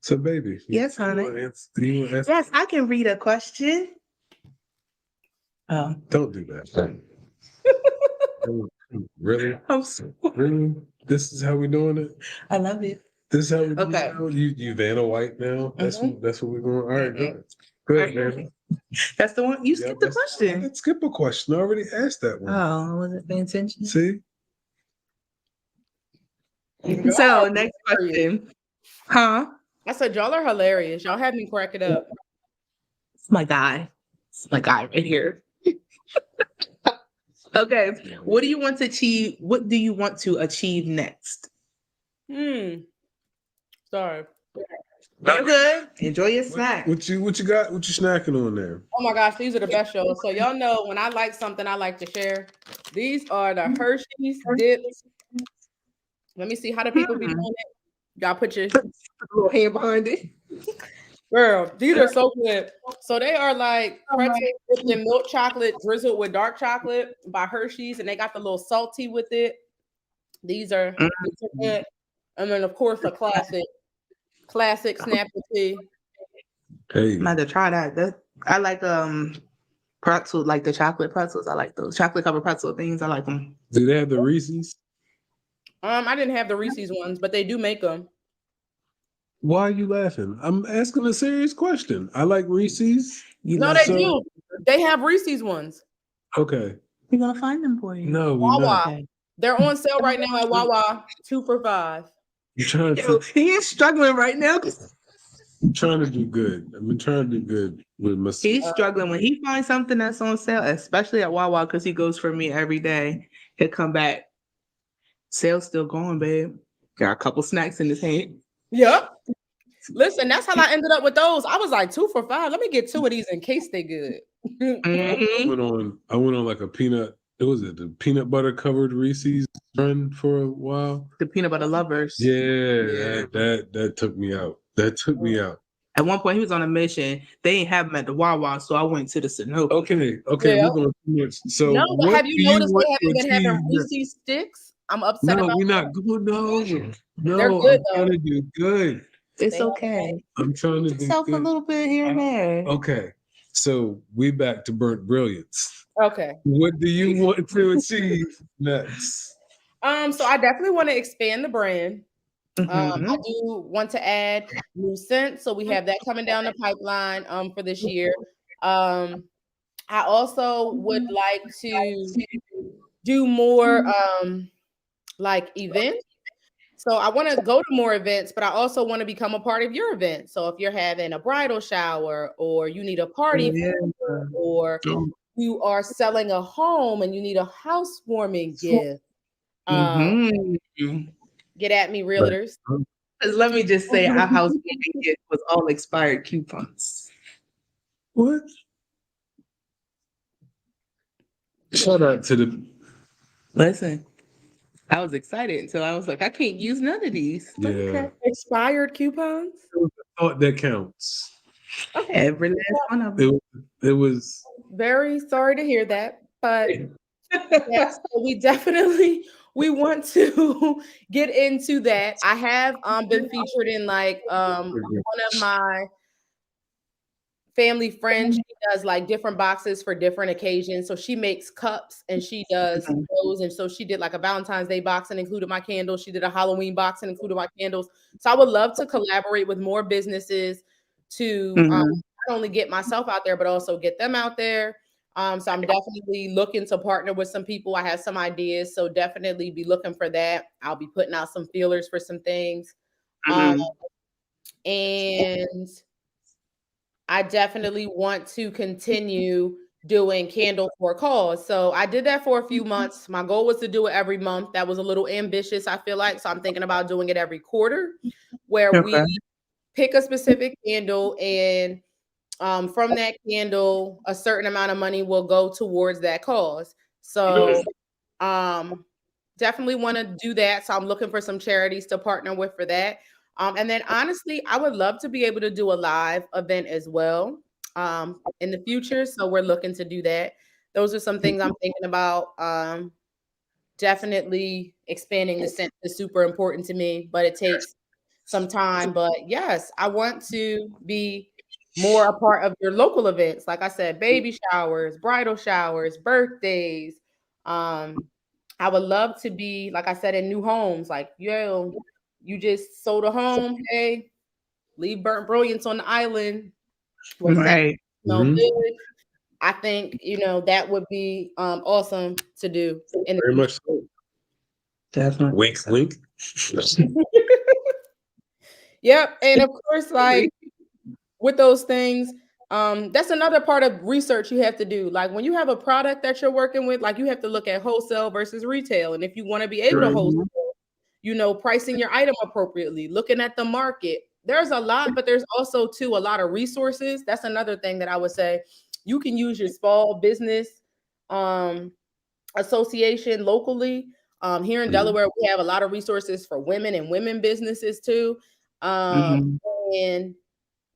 Speaker 2: So, baby.
Speaker 3: Yes, honey. Yes, I can read a question. Oh,
Speaker 2: don't do that. Really?
Speaker 3: I'm so
Speaker 2: Really? This is how we're doing it?
Speaker 3: I love it.
Speaker 2: This is how we
Speaker 3: Okay.
Speaker 2: do it? You Vanna White now? That's what we're going. All right, good.
Speaker 3: Good,
Speaker 2: Vanna.
Speaker 3: That's the one. You skipped the question.
Speaker 2: Let's skip a question. I already asked that one.
Speaker 3: Oh, I wasn't paying attention.
Speaker 2: See?
Speaker 3: So next question. Huh?
Speaker 4: I said, y'all are hilarious. Y'all have me crack it up.
Speaker 3: It's my guy. It's my guy right here. Okay. What do you want to achieve? What do you want to achieve next?
Speaker 4: Sorry.
Speaker 3: You're good. Enjoy your snack.
Speaker 2: What you got? What you snacking on there?
Speaker 4: Oh my gosh, these are the best shows. So y'all know when I like something, I like to share. These are the Hershey's dips. Let me see how do people be doing it. Y'all put your
Speaker 3: little hand behind it.
Speaker 4: girl. These are so good. So they are like pretzels dipped in milk chocolate, drizzled with dark chocolate by Hershey's, and they got the little salty with it. These are good. And then of course a classic Snapple tea.
Speaker 2: Hey,
Speaker 3: I'm about to try that. I like pretzel, like the chocolate pretzels. I like those chocolate covered pretzel things. I like them.
Speaker 2: do they have the Reese's?
Speaker 4: I didn't have the Reese's ones, but they do make them.
Speaker 2: Why are you laughing? I'm asking a serious question. I like Reese's.
Speaker 4: No, they do. They have Reese's ones.
Speaker 2: Okay.
Speaker 3: We're gonna find them for you.
Speaker 2: No, we
Speaker 4: Wawa.
Speaker 2: not.
Speaker 3: Okay.
Speaker 4: They're on sale right now at Wawa, 2 for $5.
Speaker 2: You're trying
Speaker 3: Yo,
Speaker 2: to.
Speaker 3: he is struggling right now.
Speaker 2: I'm trying to do good. I've been trying to do good with my.
Speaker 3: He's struggling when he finds something that's on sale, especially at Wawa, because he goes for me every day. He'll come back. Sale's still going, babe. Got a couple snacks in his hand.
Speaker 4: Yep. Listen, that's how I ended up with those. I was like 2 for $5. Let me get 2 of these in case they good.
Speaker 2: I went on like a peanut. Was it the peanut butter covered Reese's run for a while?
Speaker 3: The peanut butter lovers.
Speaker 2: Yeah. That took me out. That took me out.
Speaker 3: At one point, he was on a mission. They ain't have them at the Wawa, so I went to the Sanofi.
Speaker 2: Okay,
Speaker 4: Yeah.
Speaker 2: we're going too much. So,
Speaker 4: No, but have you noticed
Speaker 2: want
Speaker 4: they haven't
Speaker 2: to
Speaker 4: been having
Speaker 2: achieve next?
Speaker 4: Reese's sticks? I'm upset
Speaker 2: No,
Speaker 4: about
Speaker 2: we're
Speaker 4: that.
Speaker 2: not good. No,
Speaker 4: They're good,
Speaker 2: I'm trying to do good.
Speaker 3: It's okay.
Speaker 2: I'm trying to do
Speaker 3: Yourself a
Speaker 2: good.
Speaker 3: little bit here and there.
Speaker 2: Okay, so we back to Burnt Brilliance.
Speaker 4: Okay.
Speaker 2: What do you want to achieve next?
Speaker 4: So I definitely want to expand the brand.
Speaker 3: Mhm.
Speaker 4: I do want to add new scents, so we have that coming down the pipeline for this year. I also would like to do more like events. So I want to go to more events, but I also want to become a part of your event. So if you're having a bridal shower, or you need a party, or you are selling a home and you need a housewarming gift, get at me, realtors.
Speaker 3: Let me just say, our housewarming gift was all expired coupons.
Speaker 2: What? Shout out to the.
Speaker 3: Listen, I was excited until I was like, I can't use none of these.
Speaker 2: Yeah.
Speaker 3: Okay.
Speaker 4: Expired coupons?
Speaker 2: Thought that counts.
Speaker 3: Okay, every last one of them.
Speaker 2: It was.
Speaker 4: Very sorry to hear that, but yes, so we want to get into that. I have been featured in like one of my family friends. She does like different boxes for different occasions. So she makes cups and she does those. And so she did like a Valentine's Day box and included my candles. She did a Halloween box and included my candles. So I would love to collaborate with more businesses to not only get myself out there, but also get them out there. So I'm definitely looking to partner with some people. I have some ideas, so definitely be looking for that. I'll be putting out some feelers for some things. And I definitely want to continue doing candle for cause. So I did that for a few months. My goal was to do it every month. That was a little ambitious, I feel like. So I'm thinking about doing it every quarter, where we pick a specific candle, and from that candle, a certain amount of money will go towards that cause. So definitely want to do that. So I'm looking for some charities to partner with for that. And then honestly, I would love to be able to do a live event as well in the future. So we're looking to do that. Those are some things I'm thinking about. Definitely expanding the scent is super important to me, but it takes some time. But yes, I want to be more a part of your local events. Like I said, baby showers, bridal showers, birthdays. I would love to be, like I said, in new homes. Like, yo, you just sold a home. Hey, leave Burnt Brilliance on the island.
Speaker 3: Right.
Speaker 4: Good. I think, that would be awesome to do.
Speaker 2: Very much so.
Speaker 3: Definitely.
Speaker 2: Wink, wink.
Speaker 4: Yep. And of course, like with those things, that's another part of research you have to do. Like when you have a product that you're working with, like you have to look at wholesale versus retail. And if you want to be able to wholesale, pricing your item appropriately, looking at the market. There's a lot, but there's also a lot of resources. That's another thing that I would say. You can use your small business association locally. Here in Delaware, we have a lot of resources for women and women businesses too. And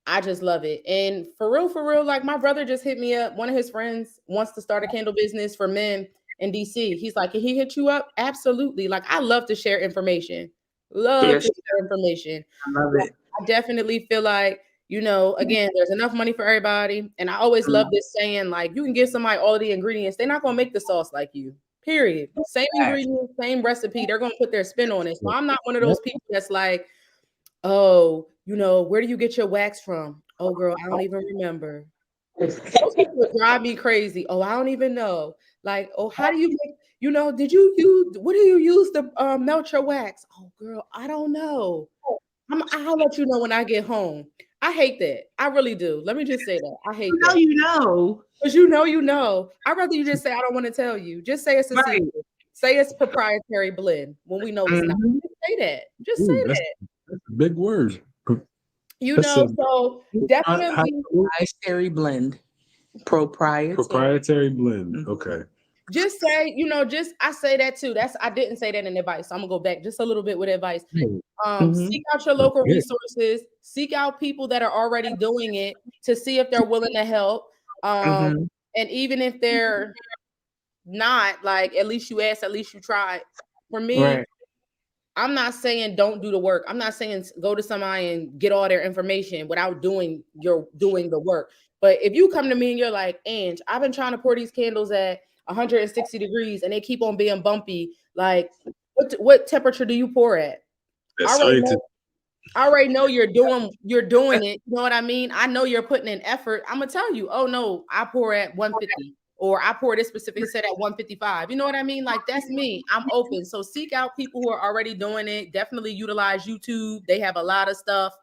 Speaker 4: I just love it. And for real, like my brother just hit me up. One of his friends wants to start a candle business for men in DC. He's like, can he hit you up? Absolutely. Like, I love to share information. I love it. I definitely feel like, again, there's enough money for everybody. And I always love this saying, like, you can give somebody all the ingredients. They're not going to make the sauce like you. Period. Same ingredients, same recipe. They're going to put their spin on it. So I'm not one of those people that's like, oh, where do you get your wax from? Oh, girl, I don't even remember. Those people would drive me crazy. Oh, I don't even know. Like, oh, how do you make, what do you use to melt your wax? Oh, girl, I don't know. I'll let you know when I get home. I hate that. I really do. Let me just say that. I hate that. Because you know. I'd rather you just say, I don't want to tell you. Just say it's a secret. Say it's proprietary blend when we know it's not. Just say that. Just say that.
Speaker 2: That's a big word.
Speaker 4: So definitely
Speaker 3: proprietary blend.
Speaker 2: Proprietary blend. Okay.
Speaker 4: Just say, I say that too. I didn't say that in advice. So I'm gonna go back just a little bit with advice. Seek out your local resources, seek out people that are already doing it to see if they're willing to help. And even if they're not, like, at least you asked, at least you tried. For me, I'm not saying don't do the work. I'm not saying go to somebody and get all their information without doing the work. But if you come to me and you're like, Ange, I've been trying to pour these candles at 160 degrees and they keep on being bumpy. Like, what temperature do you pour at? I already know you're doing it. You know what I mean? I know you're putting in effort. I'm gonna tell you, oh no, I pour at 150 or I pour this specific set at 155. You know what I mean? Like, that's me. I'm open. So seek out people who are already doing it. Definitely utilize YouTube. They have a lot of stuff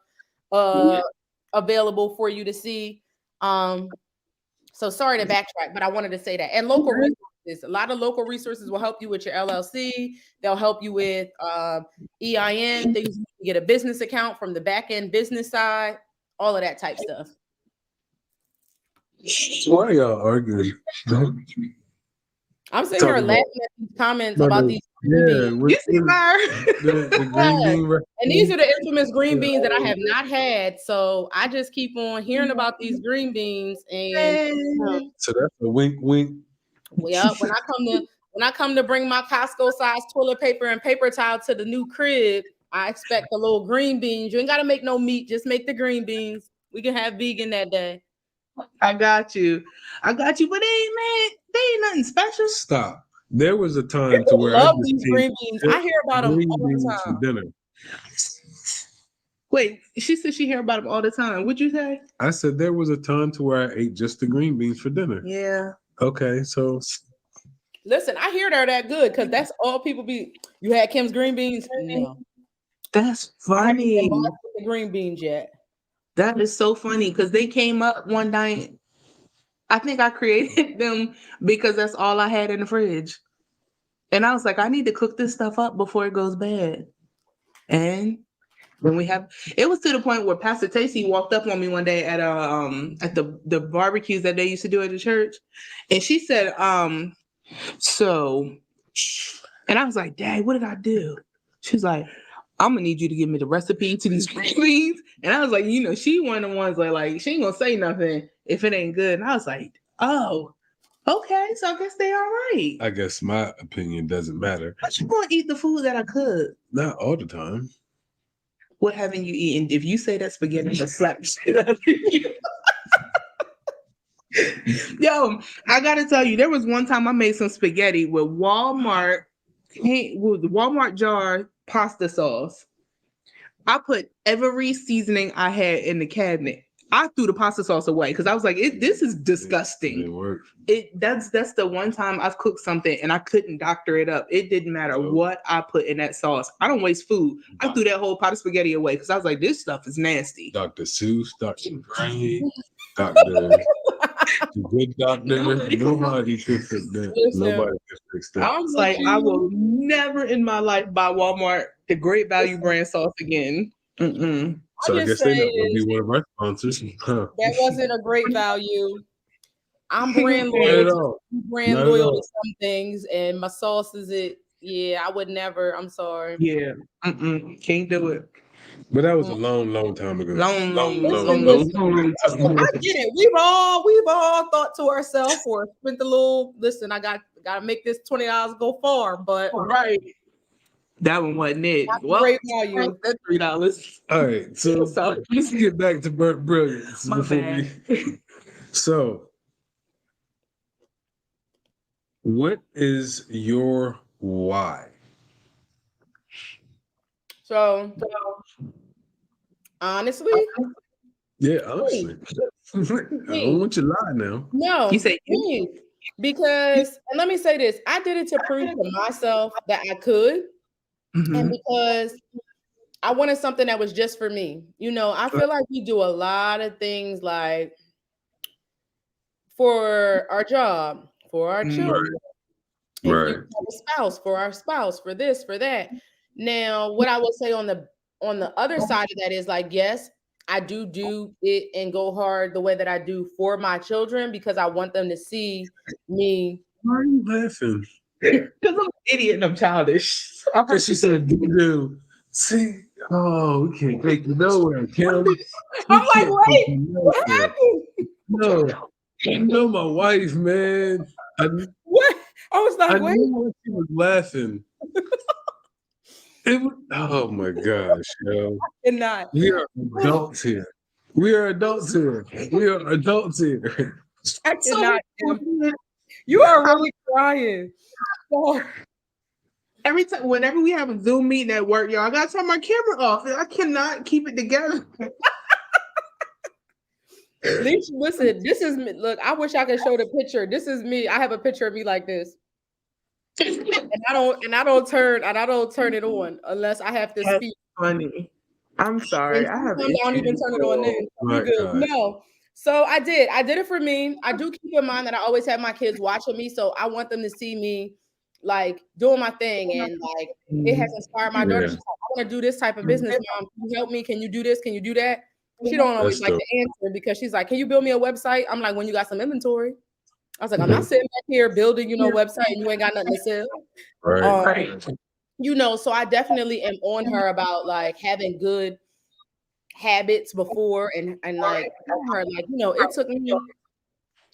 Speaker 4: available for you to see. So sorry to backtrack, but I wanted to say that. And local resources, a lot of local resources will help you with your LLC. They'll help you with EIN, things you can get a business account from the back end business side, all of that type stuff.
Speaker 2: Why are y'all arguing?
Speaker 4: I'm sitting here laughing at these comments about these green beans.
Speaker 3: You see
Speaker 2: the green bean.
Speaker 4: And these are the infamous green beans that I have not had. So I just keep on hearing about these green beans. And
Speaker 2: so that's a wink, wink.
Speaker 4: Yeah, when I come to bring my Costco size toilet paper and paper towel to the new crib, I expect the little green beans. You ain't got to make no meat, just make the green beans. We can have vegan that day.
Speaker 3: I got you, but they ain't nothing special.
Speaker 2: Stop. There was a time to where
Speaker 4: love these green beans. I hear about them all the time.
Speaker 2: For dinner.
Speaker 3: Wait, she said she hear about them all the time. What'd you say?
Speaker 2: I said there was a time to where I ate just the green beans for dinner.
Speaker 3: Yeah.
Speaker 2: Okay, so
Speaker 4: listen, I hear they're that good because that's all people be. You had Kim's green beans? No.
Speaker 3: That's funny.
Speaker 4: I haven't had the green beans yet.
Speaker 3: That is so funny because they came up one night. I think I created them because that's all I had in the fridge. And I was like, I need to cook this stuff up before it goes bad. And when it was to the point where Pastor Tacey walked up on me one day at the barbecues that they used to do at the church. And she said, and I was like, Dad, what did I do? She was like, I'm gonna need you to give me the recipe to these green beans. And I was like, she one of the ones like she ain't gonna say nothing if it ain't good. And I was like, oh, okay, so I guess they all right.
Speaker 2: I guess my opinion doesn't matter.
Speaker 3: But you gonna eat the food that I cook?
Speaker 2: Not all the time.
Speaker 3: What haven't you eaten? If you say that spaghetti, just slap the shit out of you. Yo, I gotta tell you, there was one time I made some spaghetti with Walmart jar pasta sauce. I put every seasoning I had in the cabinet. I threw the pasta sauce away because I was like, this is disgusting.
Speaker 2: It worked.
Speaker 3: That's the one time I've cooked something and I couldn't doctor it up. It didn't matter what I put in that sauce. I don't waste food. I threw that whole pot of spaghetti away because I was like, this stuff is nasty.
Speaker 2: Dr. Seuss, Dr. Granny, the good doctor. Nobody could fix that. Nobody could fix that.
Speaker 3: I was like, I will never in my life buy Walmart the Great Value brand sauce again. Mm-mm.
Speaker 2: So I guess they're not going to be one of our sponsors.
Speaker 4: That wasn't a great value. I'm brand loyal. To some things, and my sauce is it. Yeah, I would never. I'm sorry.
Speaker 3: Yeah, can't do it.
Speaker 2: But that was a long time ago.
Speaker 3: Long
Speaker 4: time. I get it. We've all thought to ourselves or spent a little. Listen, I gotta make this $20 go far, but
Speaker 3: right. That one wasn't it.
Speaker 4: Well, great value.
Speaker 3: That's $3.
Speaker 2: All right, so let's get back to Burnt Brilliance.
Speaker 3: My bad.
Speaker 2: So, what is your why?
Speaker 4: So honestly,
Speaker 2: yeah, honestly, I don't want you to lie now.
Speaker 4: No,
Speaker 3: you say
Speaker 4: because, and let me say this: I did it to prove to myself that I could. Mm-hmm. And because I wanted something that was just for me. I feel like we do a lot of things like for our job, for our children,
Speaker 2: right.
Speaker 4: For our spouse, for this, for that. Now, what I will say on the other side of that is like, yes, I do it and go hard the way that I do for my children because I want them to see me.
Speaker 2: Why are you laughing?
Speaker 3: Because I'm an idiot and I'm childish.
Speaker 2: Because she said, "Do see? Oh, we can't take you nowhere, Kim."
Speaker 4: I'm like, wait, what happened?
Speaker 2: No, my wife, man.
Speaker 4: What? I was like,
Speaker 2: I
Speaker 4: wait.
Speaker 2: knew when she was laughing. Oh my gosh, yo!
Speaker 4: I cannot.
Speaker 2: We are adults here.
Speaker 4: I cannot. You are really crying.
Speaker 3: Every time, whenever we have a Zoom meeting at work, y'all, I gotta turn my camera off. I cannot keep it together.
Speaker 4: Listen, this is me. Look, I wish I could show the picture. This is me. I have a picture of me like this. And I don't turn it on unless I have to
Speaker 3: That's
Speaker 4: speak.
Speaker 3: funny. I'm sorry.
Speaker 4: And
Speaker 3: I have
Speaker 4: sometimes I don't even
Speaker 3: issues.
Speaker 4: turn it on then. You
Speaker 2: My
Speaker 4: good.
Speaker 2: God.
Speaker 4: No. So I did it for me. I do keep in mind that I always have my kids watching me. So I want them to see me like doing my thing. And like it has inspired my daughter.
Speaker 2: Yeah.
Speaker 4: She's like, I want to do this type of business, Mom. Can you help me? Can you do this? Can you do that? She don't always
Speaker 2: That's
Speaker 4: like
Speaker 2: dope.
Speaker 4: to answer because she's like, can you build me a website? I'm like, when you got some inventory. I was like, I'm not sitting back here building, website and you ain't got nothing to sell.
Speaker 2: Right.
Speaker 4: So I definitely am on her about like having good habits before and like telling her like, it took me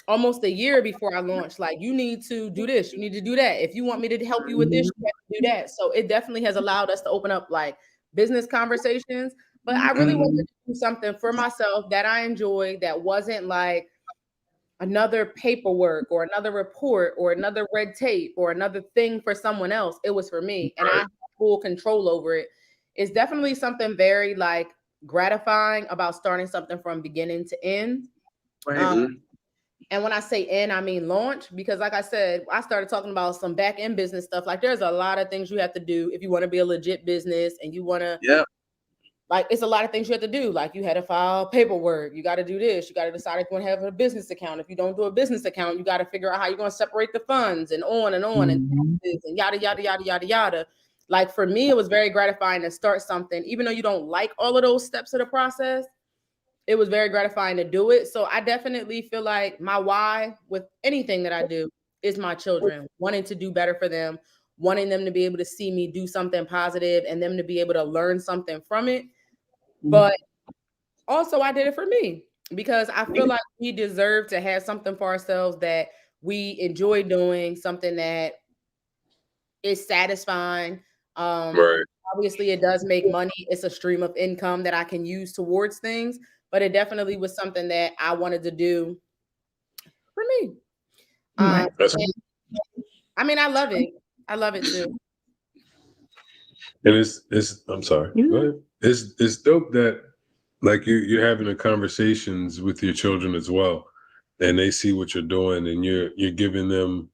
Speaker 4: almost a year before I launched. Like, you need to do this, you need to do that. If you want me to help you with this, you have to do that. So it definitely has allowed us to open up like business conversations. But I really wanted to do something for myself that I enjoyed that wasn't like another paperwork or another report or another red tape or another thing for someone else. It was for me and I have full control over it. It's definitely something very like gratifying about starting something from beginning to end. And when I say end, I mean launch, because like I said, I started talking about some back end business stuff. Like there's a lot of things you have to do if you want to be a legit business and you want to like, it's a lot of things you have to do. Like you had to file paperwork. You got to do this. You got to decide if you want to have a business account. If you don't do a business account, you got to figure out how you're going to separate the funds and on and on and taxes and yada, yada, yada, yada, yada. Like for me, it was very gratifying to start something, even though you don't like all of those steps of the process. It was very gratifying to do it. So I definitely feel like my why with anything that I do is my children, wanting to do better for them, wanting them to be able to see me do something positive and them to be able to learn something from it. But also I did it for me because I feel like we deserve to have something for ourselves that we enjoy doing, something that is satisfying. Obviously it does make money. It's a stream of income that I can use towards things, but it definitely was something that I wanted to do for me. I mean, I love it. I love it too.
Speaker 2: And it's I'm sorry. Go ahead. It's dope that like you're having the conversations with your children as well, and they see what you're doing, and you're giving them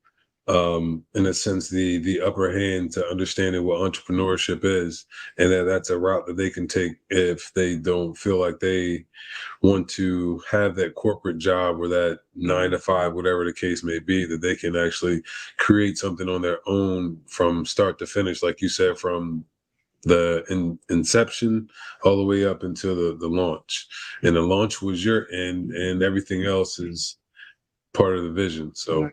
Speaker 2: in a sense the upper hand to understanding what entrepreneurship is, and that's a route that they can take if they don't feel like they want to have that corporate job or that 9 to 5, whatever the case may be, that they can actually create something on their own from start to finish, like you said, from the inception all the way up until the launch. And the launch was your end, and everything else is part of the vision. So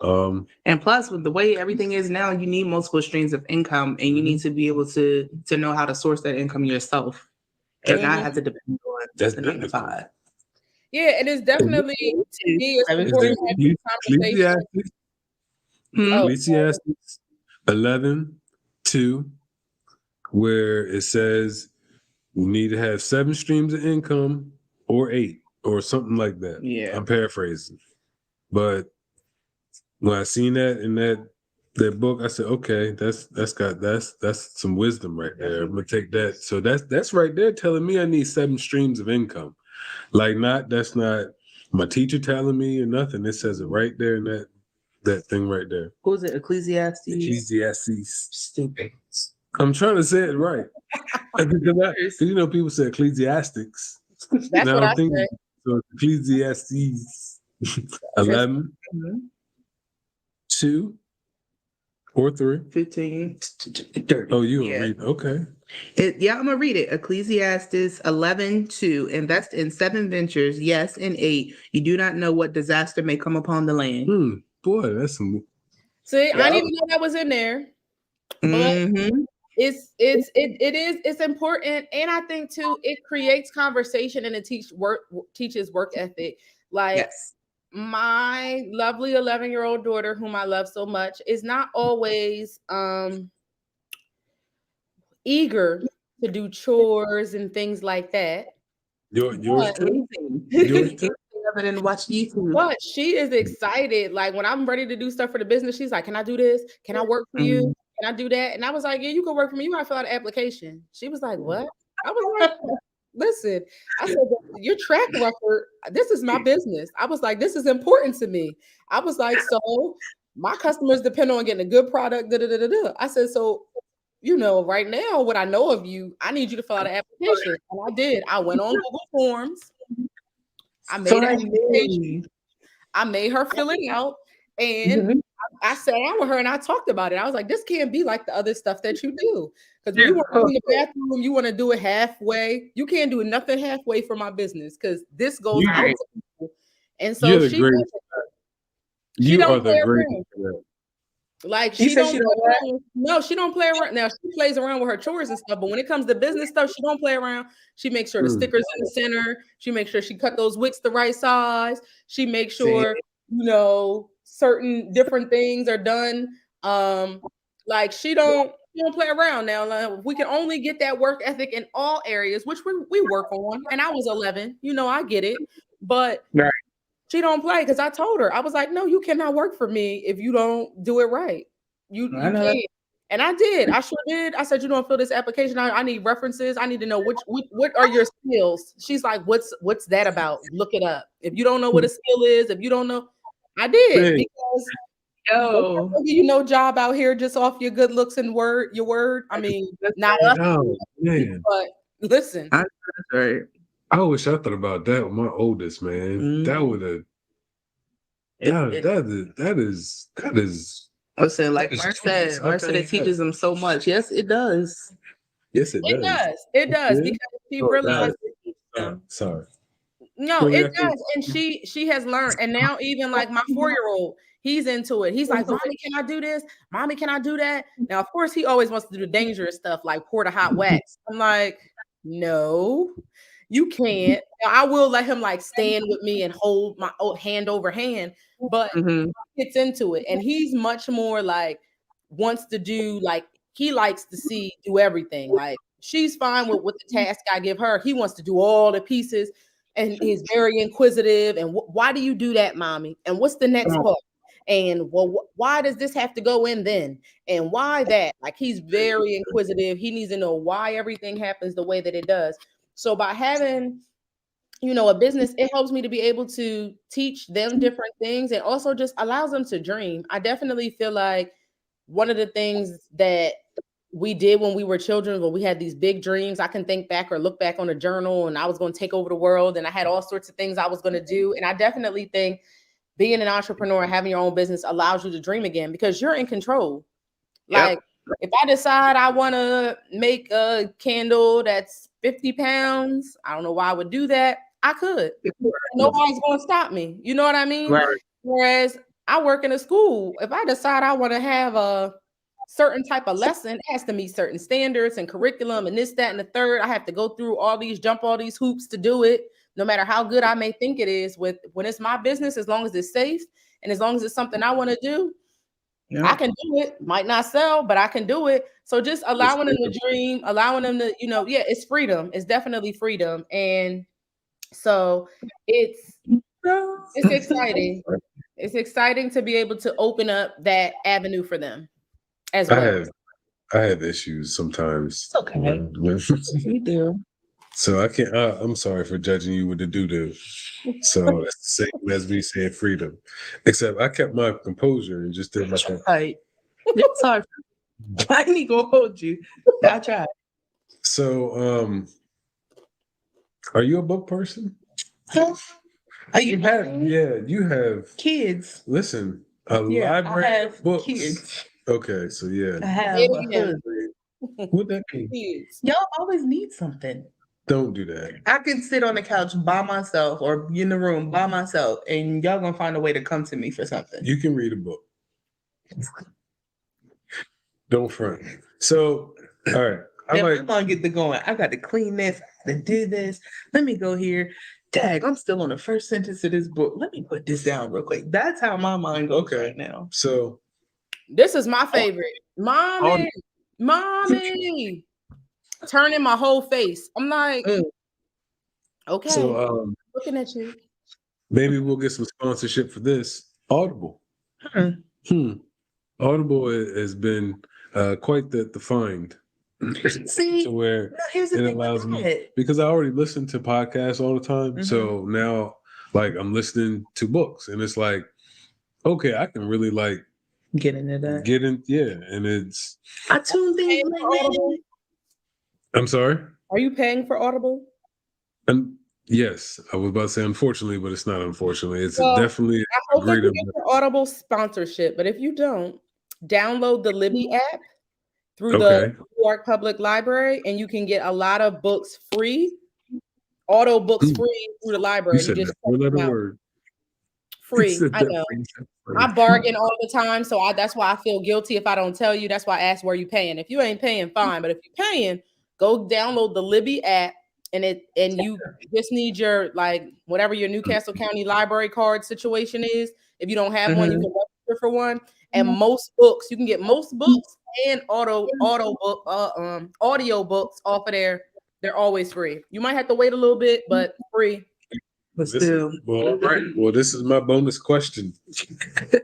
Speaker 3: and plus with the way everything is now, you need multiple streams of income, and you need to be able to know how to source that income yourself and not have to depend on the 9 to 5.
Speaker 4: Yeah, it is definitely to me it's important to have these conversations.
Speaker 2: Ecclesiastes 11:2, where it says you need to have 7 streams of income or 8 or something like that.
Speaker 3: Yeah,
Speaker 2: I'm paraphrasing, but when I seen that in that book, I said, okay, that's some wisdom right there. I'm gonna take that. So that's right there telling me I need 7 streams of income. Like that's not my teacher telling me or nothing. It says it right there in that thing right there.
Speaker 3: What was it? Ecclesiastes.
Speaker 2: Stupid. I'm trying to say it right. Because people say ecclesiastics.
Speaker 4: That's what I said.
Speaker 2: So Ecclesiastes 11, 2 or 3.
Speaker 3: 15.
Speaker 2: Oh, you read? Okay.
Speaker 3: I'm gonna read it. Ecclesiastes 11:2, invest in 7 ventures, yes, in 8. You do not know what disaster may come upon the land.
Speaker 2: Boy, that's some.
Speaker 4: See, I didn't even know that was in there. But it's important, and I think too it creates conversation and it teaches work ethic. Like my lovely 11-year-old daughter, whom I love so much, is not always eager to do chores and things like that.
Speaker 2: Yours too?
Speaker 3: And watch YouTube.
Speaker 4: But she is excited. Like when I'm ready to do stuff for the business, she's like, "Can I do this? Can I work for you? Can I do that?" And I was like, "Yeah, you can work for me. You gotta fill out an application." She was like, "What?" I was like, listen, I said, your track record, this is my business. I was like, this is important to me. I was like, so my customers depend on getting a good product. Da, da, da, da, da. I said, so, right now, what I know of you, I need you to fill out an application. And I did. I went on Google Forms. I made an application. I made her fill it out. And I sat down with her and I talked about it. I was like, this can't be like the other stuff that you do. Because when you want to go in the bathroom, you want to do it halfway. You can't do nothing halfway for my business because this goes out to people. And so she
Speaker 2: are
Speaker 4: don't
Speaker 2: the
Speaker 4: play
Speaker 2: greatest.
Speaker 4: around. Like she don't play around. No, she don't play around. Now she plays around with her chores and stuff, but when it comes to business stuff, she don't play around. She makes sure the stickers in the center. She makes sure she cut those wicks the right size. She makes sure certain different things are done. Like she don't play around now. Like, we can only get that work ethic in all areas, which we work on. And I was 11, I get it, but she don't play because I told her, I was like, no, you cannot work for me if you don't do it right. You can't. And I did. I sure did. I said, fill this application. I need references. I need to know what are your skills. She's like, what's that about? Look it up. If you don't know what a skill is, if you don't know, I did because job out here just off your good looks and your word. I mean, not us, but listen.
Speaker 3: That's right.
Speaker 2: I wish I thought about that with my oldest, man. That would have. That is.
Speaker 3: Listen, like Mark said, teaches them so much. Yes, it does.
Speaker 2: Yes, it does.
Speaker 4: It does because she realized.
Speaker 2: Sorry.
Speaker 4: No, it does, and she has learned, and now even like my 4-year-old, he's into it. He's like, "Mommy, can I do this? Mommy, can I do that?" Now, of course, he always wants to do the dangerous stuff like pour the hot wax. I'm like, no, you can't. Now, I will let him like stand with me and hold my hand over hand, but he gets into it, and he's much more like wants to do like he likes to do everything. Like she's fine with the task I give her. He wants to do all the pieces. And he's very inquisitive. And why do you do that, mommy? And what's the next part? And why does this have to go in then? And why that? Like he's very inquisitive. He needs to know why everything happens the way that it does. So by having, a business, it helps me to be able to teach them different things and also just allows them to dream. I definitely feel like one of the things that we did when we were children, when we had these big dreams, I can think back or look back on a journal and I was going to take over the world and I had all sorts of things I was going to do. And I definitely think being an entrepreneur, having your own business allows you to dream again because you're in control. Like if I decide I want to make a candle that's 50 pounds, I don't know why I would do that. I could. Nobody's going to stop me. You know what I mean? Right. Whereas I work in a school. If I decide I want to have a certain type of lesson, it has to meet certain standards and curriculum and this, that, and the third. I have to go through jump all these hoops to do it, no matter how good I may think it is. When it's my business, as long as it's safe and as long as it's something I want to do, I can do it. Might not sell, but I can do it. So just allowing them to dream, allowing them to, it's freedom. It's definitely freedom. And so it's exciting. It's exciting to be able to open up that avenue for them. As well.
Speaker 2: I have issues sometimes.
Speaker 3: It's okay. We do.
Speaker 2: So I can't. I'm sorry for judging you with the doo-doo. So it's the same as me saying freedom, except I kept my composure and just did my thing.
Speaker 3: Right. It's hard. I need to hold you. I tried.
Speaker 2: So, are you a book person?
Speaker 3: You
Speaker 2: have
Speaker 3: kids.
Speaker 2: Listen, library of books.
Speaker 3: Kids.
Speaker 2: Okay, so yeah.
Speaker 3: I have
Speaker 2: What that mean?
Speaker 3: Y'all always need something.
Speaker 2: Don't do that.
Speaker 3: I can sit on the couch by myself or in the room by myself, and y'all gonna find a way to come to me for something.
Speaker 2: You can read a book. Don't front. So, all right.
Speaker 3: I'm gonna get going. I got to clean this, I got to do this. Let me go here. Dag, I'm still on the first sentence of this book. Let me put this down real quick. That's how my mind goes right now.
Speaker 2: So
Speaker 4: this is my favorite. Mommy. Turning my whole face. I'm like, okay.
Speaker 2: So
Speaker 4: looking at you.
Speaker 2: Maybe we'll get some sponsorship for this. Audible. Audible has been quite the find
Speaker 3: See,
Speaker 2: to where
Speaker 3: now here's the
Speaker 2: it
Speaker 3: thing
Speaker 2: allows
Speaker 3: with
Speaker 2: me,
Speaker 3: that.
Speaker 2: because I already listen to podcasts all the time. So now, like, I'm listening to books, and it's like, okay, I can really like
Speaker 3: Get into that.
Speaker 2: get in, yeah. And it's,
Speaker 3: I tune things
Speaker 4: Paying
Speaker 3: like
Speaker 4: for Audible?
Speaker 3: that.
Speaker 2: I'm sorry,
Speaker 4: Are you paying for Audible?
Speaker 2: and yes, I was about to say unfortunately, but it's not unfortunately. It's
Speaker 4: Well,
Speaker 2: definitely
Speaker 4: I hope that
Speaker 2: agreed
Speaker 4: you
Speaker 2: upon.
Speaker 4: get your Audible sponsorship, but if you don't, download the Libby app through the
Speaker 2: Okay.
Speaker 4: New York Public Library, and you can get a lot of books free, auto books free through the
Speaker 2: You
Speaker 4: library. You
Speaker 2: said
Speaker 4: just
Speaker 2: that
Speaker 4: check them
Speaker 2: four-letter
Speaker 4: out.
Speaker 2: word. You
Speaker 4: Free.
Speaker 2: said
Speaker 4: I
Speaker 2: that
Speaker 4: know.
Speaker 2: free.
Speaker 4: I bargain all the time, so that's why I feel guilty if I don't tell you. That's why I ask where you paying. If you ain't paying, fine. But if you're paying, go download the Libby app, and you just need your like whatever your Newcastle County Library card situation is. If you don't have one, you can register for one. And most books, you can get most books and audio books off of there. They're always free. You might have to wait a little bit, but free.
Speaker 3: But still,
Speaker 2: Well, all right. Well, this is my bonus question.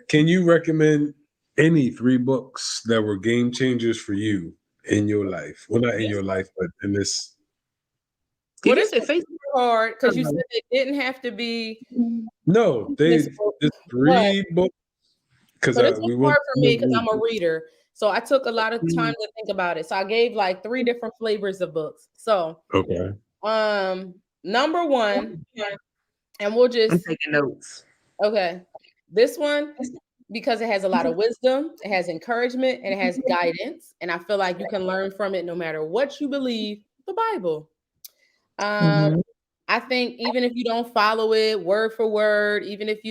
Speaker 2: Can you recommend any 3 books that were game changers for you in your life? Well, not in your life, but in this.
Speaker 4: Well,
Speaker 3: did you
Speaker 4: this
Speaker 3: say
Speaker 4: is
Speaker 3: Facebook?
Speaker 4: hard because you said it didn't have to be
Speaker 2: No,
Speaker 4: this
Speaker 2: they
Speaker 4: book,
Speaker 2: just
Speaker 4: but
Speaker 2: 3 books because
Speaker 4: this
Speaker 2: we
Speaker 4: was
Speaker 2: went.
Speaker 4: hard for me because I'm a reader. So I took a lot of time to think about it. So I gave like 3 different flavors of books. So
Speaker 2: Okay.
Speaker 4: number 1, and we'll
Speaker 3: I'm
Speaker 4: just
Speaker 3: taking notes.
Speaker 4: okay. This one, because it has a lot of wisdom, it has encouragement, and it has guidance. And I feel like you can learn from it no matter what you believe, the Bible. I think even if you don't follow it word for word, even if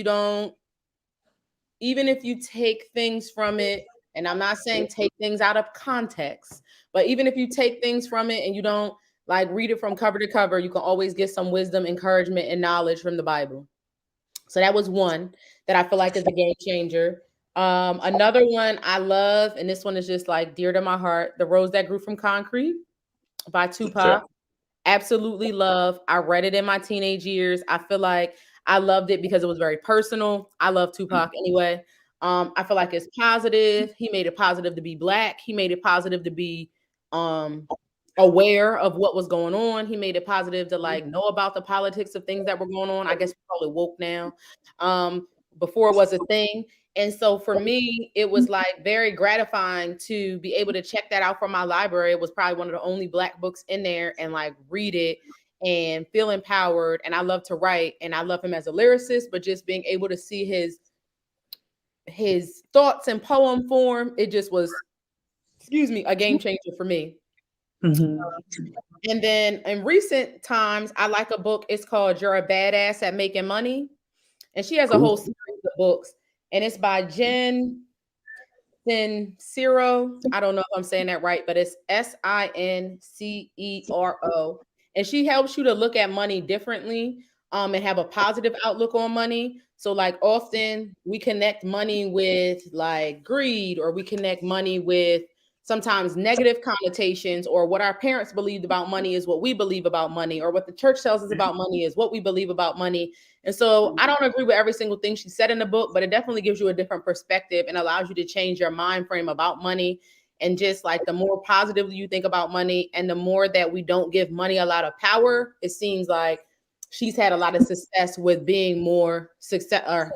Speaker 4: you take things from it, and I'm not saying take things out of context, but even if you take things from it and you don't like read it from cover to cover, you can always get some wisdom, encouragement, and knowledge from the Bible. So that was one that I feel like is a game changer. Another one I love, and this one is just like dear to my heart, The Rose That Grew from Concrete by Tupac. Absolutely love. I read it in my teenage years. I feel like I loved it because it was very personal. I love Tupac anyway. I feel like it's positive. He made it positive to be Black. He made it positive to be aware of what was going on. He made it positive to like know about the politics of things that were going on. I guess we call it woke now. Before it was a thing. And so for me, it was like very gratifying to be able to check that out from my library. It was probably one of the only Black books in there and like read it and feel empowered. And I love to write and I love him as a lyricist, but just being able to see his thoughts in poem form, it just was, a game changer for me. And then in recent times, I like a book. It's called You're a Badass at Making Money. And she has a whole series of books. And it's by Jen Sincero. I don't know if I'm saying that right, but it's Sincero. And she helps you to look at money differently and have a positive outlook on money. So like often we connect money with like greed, or we connect money with sometimes negative connotations, or what our parents believed about money is what we believe about money, or what the church tells us about money is what we believe about money. And so I don't agree with every single thing she said in the book, but it definitely gives you a different perspective and allows you to change your mind frame about money. And just like the more positively you think about money and the more that we don't give money a lot of power, it seems like she's had a lot of success with being more success or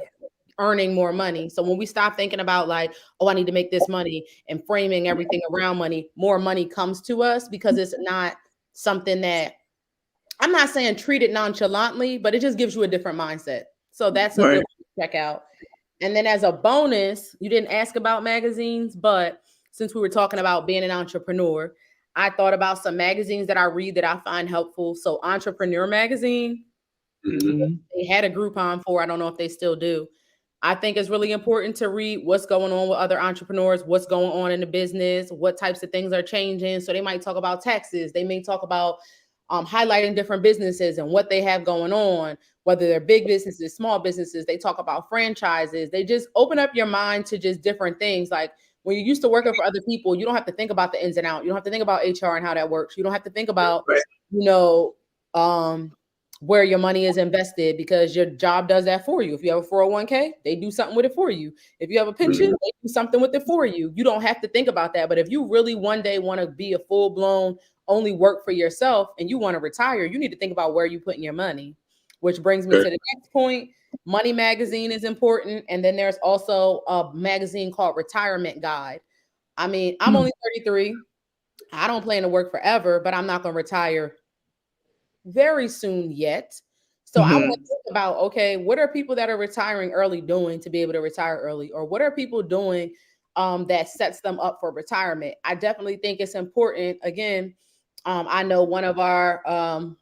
Speaker 4: earning more money. So when we stop thinking about like, oh, I need to make this money and framing everything around money, more money comes to us because it's not something that, I'm not saying treat it nonchalantly, but it just gives you a different mindset. So that's a good one to check out. And then as a bonus, you didn't ask about magazines, but since we were talking about being an entrepreneur, I thought about some magazines that I read that I find helpful. So Entrepreneur magazine, they had a Groupon for, I don't know if they still do. I think it's really important to read what's going on with other entrepreneurs, what's going on in the business, what types of things are changing. So they might talk about taxes. They may talk about highlighting different businesses and what they have going on, whether they're big businesses, small businesses. They talk about franchises. They just open up your mind to just different things. Like when you're used to working for other people, you don't have to think about the ins and outs. You don't have to think about HR and how that works. You don't have to think about, where your money is invested, because your job does that for you. If you have a 401k, they do something with it for you. If you have a pension, they do something with it for you. You don't have to think about that. But if you really one day want to be a full blown, only work for yourself and you want to retire, you need to think about where you're putting your money, which brings me to the next point. Money Magazine is important. And then there's also a magazine called Retirement Guide. I mean, I'm only 33. I don't plan to work forever, but I'm not going to retire very soon yet. So I want to think about, okay, what are people that are retiring early doing to be able to retire early? Or what are people doing that sets them up for retirement? I definitely think it's important. Again, I know one of our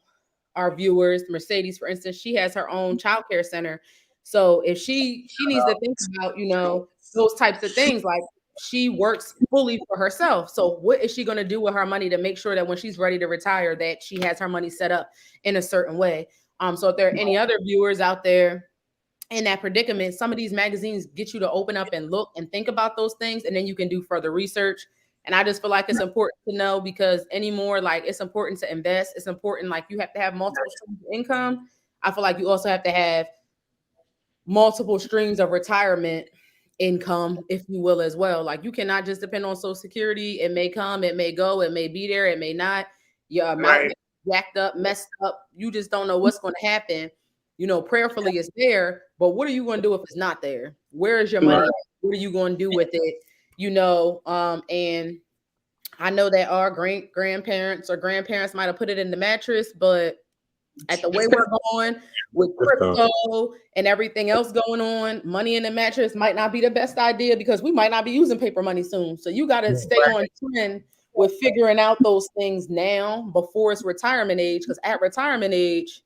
Speaker 4: viewers, Mercedes, for instance, she has her own childcare center. So if she needs to think about, those types of things, like she works fully for herself. So what is she going to do with her money to make sure that when she's ready to retire, that she has her money set up in a certain way? So if there are any other viewers out there in that predicament, some of these magazines get you to open up and look and think about those things, and then you can do further research. And I just feel like it's important to know, because anymore, like, it's important to invest. It's important, like, you have to have multiple streams of income. I feel like you also have to have multiple streams of retirement income, if you will, as well. Like, you cannot just depend on Social Security. It may come, it may go, it may be there, it may not. Your amount jacked up, messed up. You just don't know what's going to happen. Prayerfully it's there, but what are you going to do if it's not there? Where is your money? What are you going to do with it? And I know that our grandparents or grandparents might have put it in the mattress, but at the way we're going with crypto and everything else going on, money in the mattress might not be the best idea, because we might not be using paper money soon. So you got to stay on trend with figuring out those things now before it's retirement age, because at retirement age,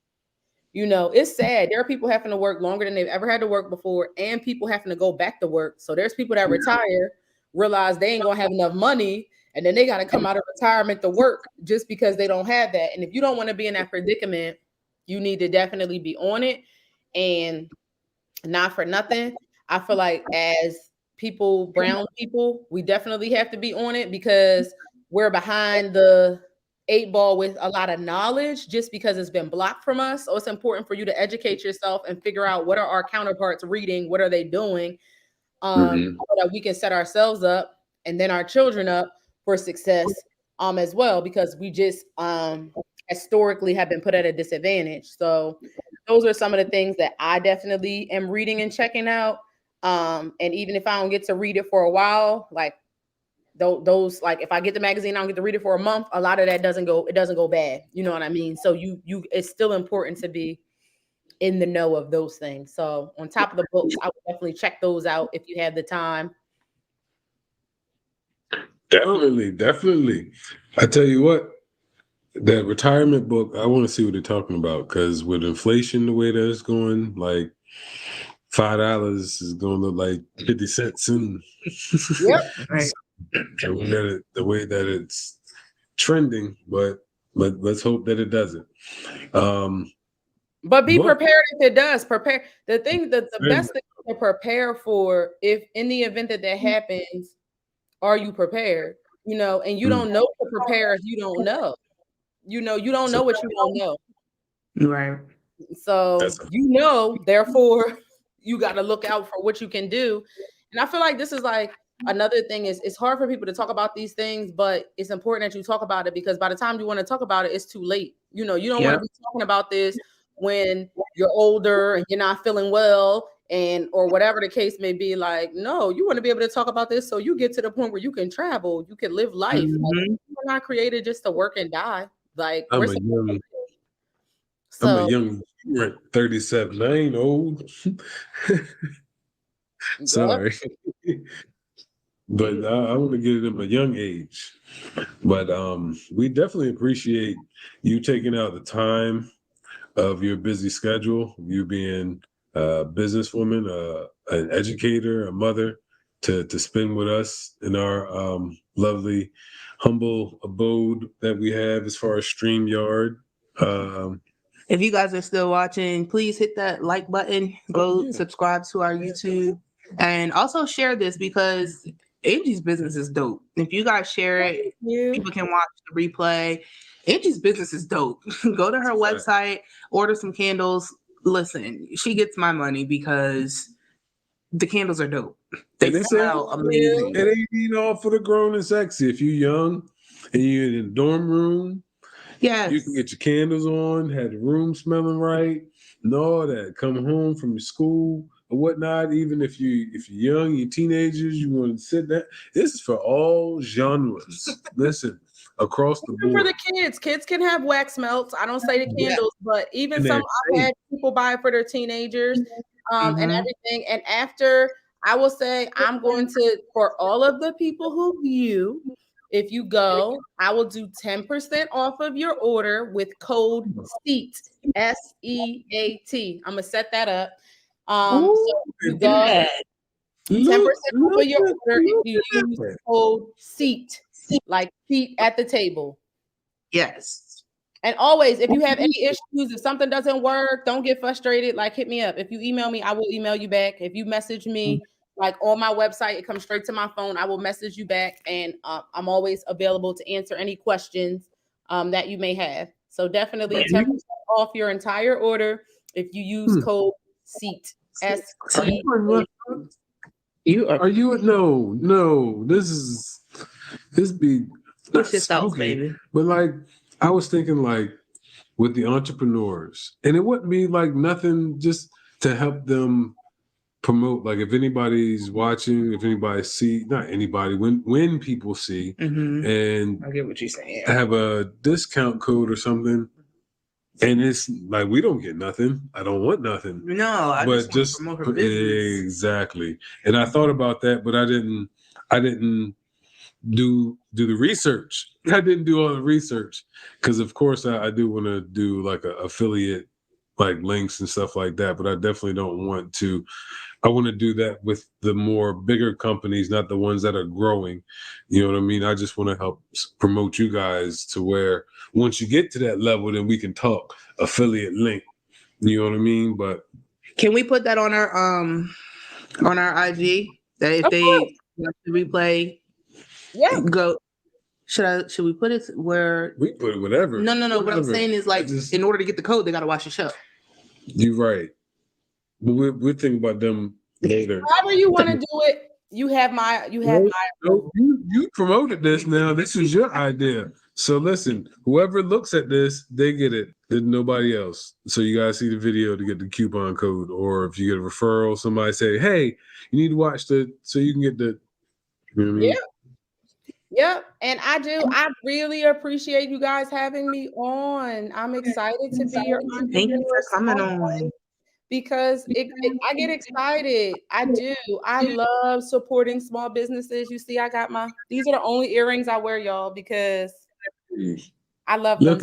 Speaker 4: it's sad. There are people having to work longer than they've ever had to work before, and people having to go back to work. So there's people that retire, realize they ain't gonna have enough money, and then they got to come out of retirement to work just because they don't have that. And if you don't want to be in that predicament, you need to definitely be on it. And not for nothing, I feel like as brown people, we definitely have to be on it, because we're behind the 8 ball with a lot of knowledge, just because it's been blocked from us. So it's important for you to educate yourself and figure out what are our counterparts reading, what are they doing, so that we can set ourselves up and then our children up for success as well, because we just historically have been put at a disadvantage. So those are some of the things that I definitely am reading and checking out. And even if I don't get to read it for a while, like those, like, if I get the magazine, I don't get to read it for a month, a lot of that doesn't go bad. You know what I mean? So it's still important to be in the know of those things. So on top of the books, I would definitely check those out if you have the time.
Speaker 2: Definitely. I tell you what, that retirement book, I want to see what they're talking about, because with inflation the way that it's going, like $5 is going to look like 50 cents soon.
Speaker 4: Yep.
Speaker 3: Right.
Speaker 2: So the way that it's trending, but let's hope that it doesn't.
Speaker 4: But be prepared if it does. Prepare. The thing that the best thing to prepare for, if in the event that happens, are you prepared? And you don't know to prepare if you don't know. You don't know what you don't know.
Speaker 3: Right.
Speaker 4: So therefore, you got to look out for what you can do. And I feel like this is like another thing, is it's hard for people to talk about these things, but it's important that you talk about it, because by the time you want to talk about it, it's too late. You don't want to be talking about this when you're older and you're not feeling well, or whatever the case may be. Like, no, you want to be able to talk about this so you get to the point where you can travel, you can live life.
Speaker 3: Mm-hmm.
Speaker 4: Like, we're not created just to work and die. Like,
Speaker 2: I'm a young 37. I ain't old. Sorry. But I want to get it at a young age. But we definitely appreciate you taking out the time of your busy schedule, you being a businesswoman, an educator, a mother, to spend with us in our lovely, humble abode that we have as far as StreamYard.
Speaker 3: If you guys are still watching, please hit that like button, go subscribe to our YouTube, and also share this, because Angie's business is dope. If you guys share it, people can watch the replay. Angie's business is dope. Go to her website, order some candles. Listen, she gets my money because the candles are dope. They smell amazing.
Speaker 2: It ain't even all for the grown and sexy. If you're young and you're in the dorm room,
Speaker 3: yes,
Speaker 2: you can get your candles on, have the room smelling right, and all that. Come home from your school or whatnot. Even if you're young, you're teenagers, you want to sit there. This is for all genres. Listen, across the board.
Speaker 4: For the kids can have wax melts. I don't say the candles, but even some I've had people buy it for their teenagers and everything. And after, I will say, I'm going to, for all of the people who view, if you go, I will do 10% off of your order with code SEAT, SEAT. I'm gonna set that up. So you go 10% off of your order if you use code SEAT, like seat at the table.
Speaker 3: Yes.
Speaker 4: And always, if you have any issues, if something doesn't work, don't get frustrated. Like, hit me up. If you email me, I will email you back. If you message me, like on my website, it comes straight to my phone. I will message you back, and I'm always available to answer any questions that you may have. So definitely 10% off your entire order if you use code SEAT. SEAT.
Speaker 2: Are you no, this be
Speaker 3: push yourself, baby.
Speaker 2: But like I was thinking, like with the entrepreneurs, and it wouldn't be like nothing just to help them promote. Like if anybody's watching, if anybody see, not anybody, when people see, and
Speaker 3: I get what you're saying,
Speaker 2: have a discount code or something. And it's like, we don't get nothing. I don't want nothing.
Speaker 3: No, I
Speaker 2: but
Speaker 3: just promote her business.
Speaker 2: Exactly. And I thought about that, but I didn't do the research. I didn't do all the research because, of course, I do want to do like a affiliate, like links and stuff like that. But I definitely don't want to. I want to do that with the more bigger companies, not the ones that are growing. You know what I mean? I just want to help promote you guys to where once you get to that level, then we can talk affiliate link. You know what I mean? But
Speaker 3: can we put that on our IG that if they want to replay, go. Should we put it where
Speaker 2: we put it whatever?
Speaker 3: No. What I'm saying is, like, in order to get the code, they got to watch the show.
Speaker 2: You're right. But we're thinking about them later.
Speaker 4: However you want to do it, you have my.
Speaker 2: You promoted this now. This is your idea. So listen, whoever looks at this, they get it. There's nobody else. So you gotta see the video to get the coupon code. Or if you get a referral, somebody say, hey, you need to watch so you can get the, you know what I mean?
Speaker 4: Yeah. And I really appreciate you guys having me on. I'm excited to be your entrepreneur.
Speaker 3: Thank you for coming on.
Speaker 4: Because I get excited. I do. I love supporting small businesses. You see, these are the only earrings I wear, y'all, because I love them.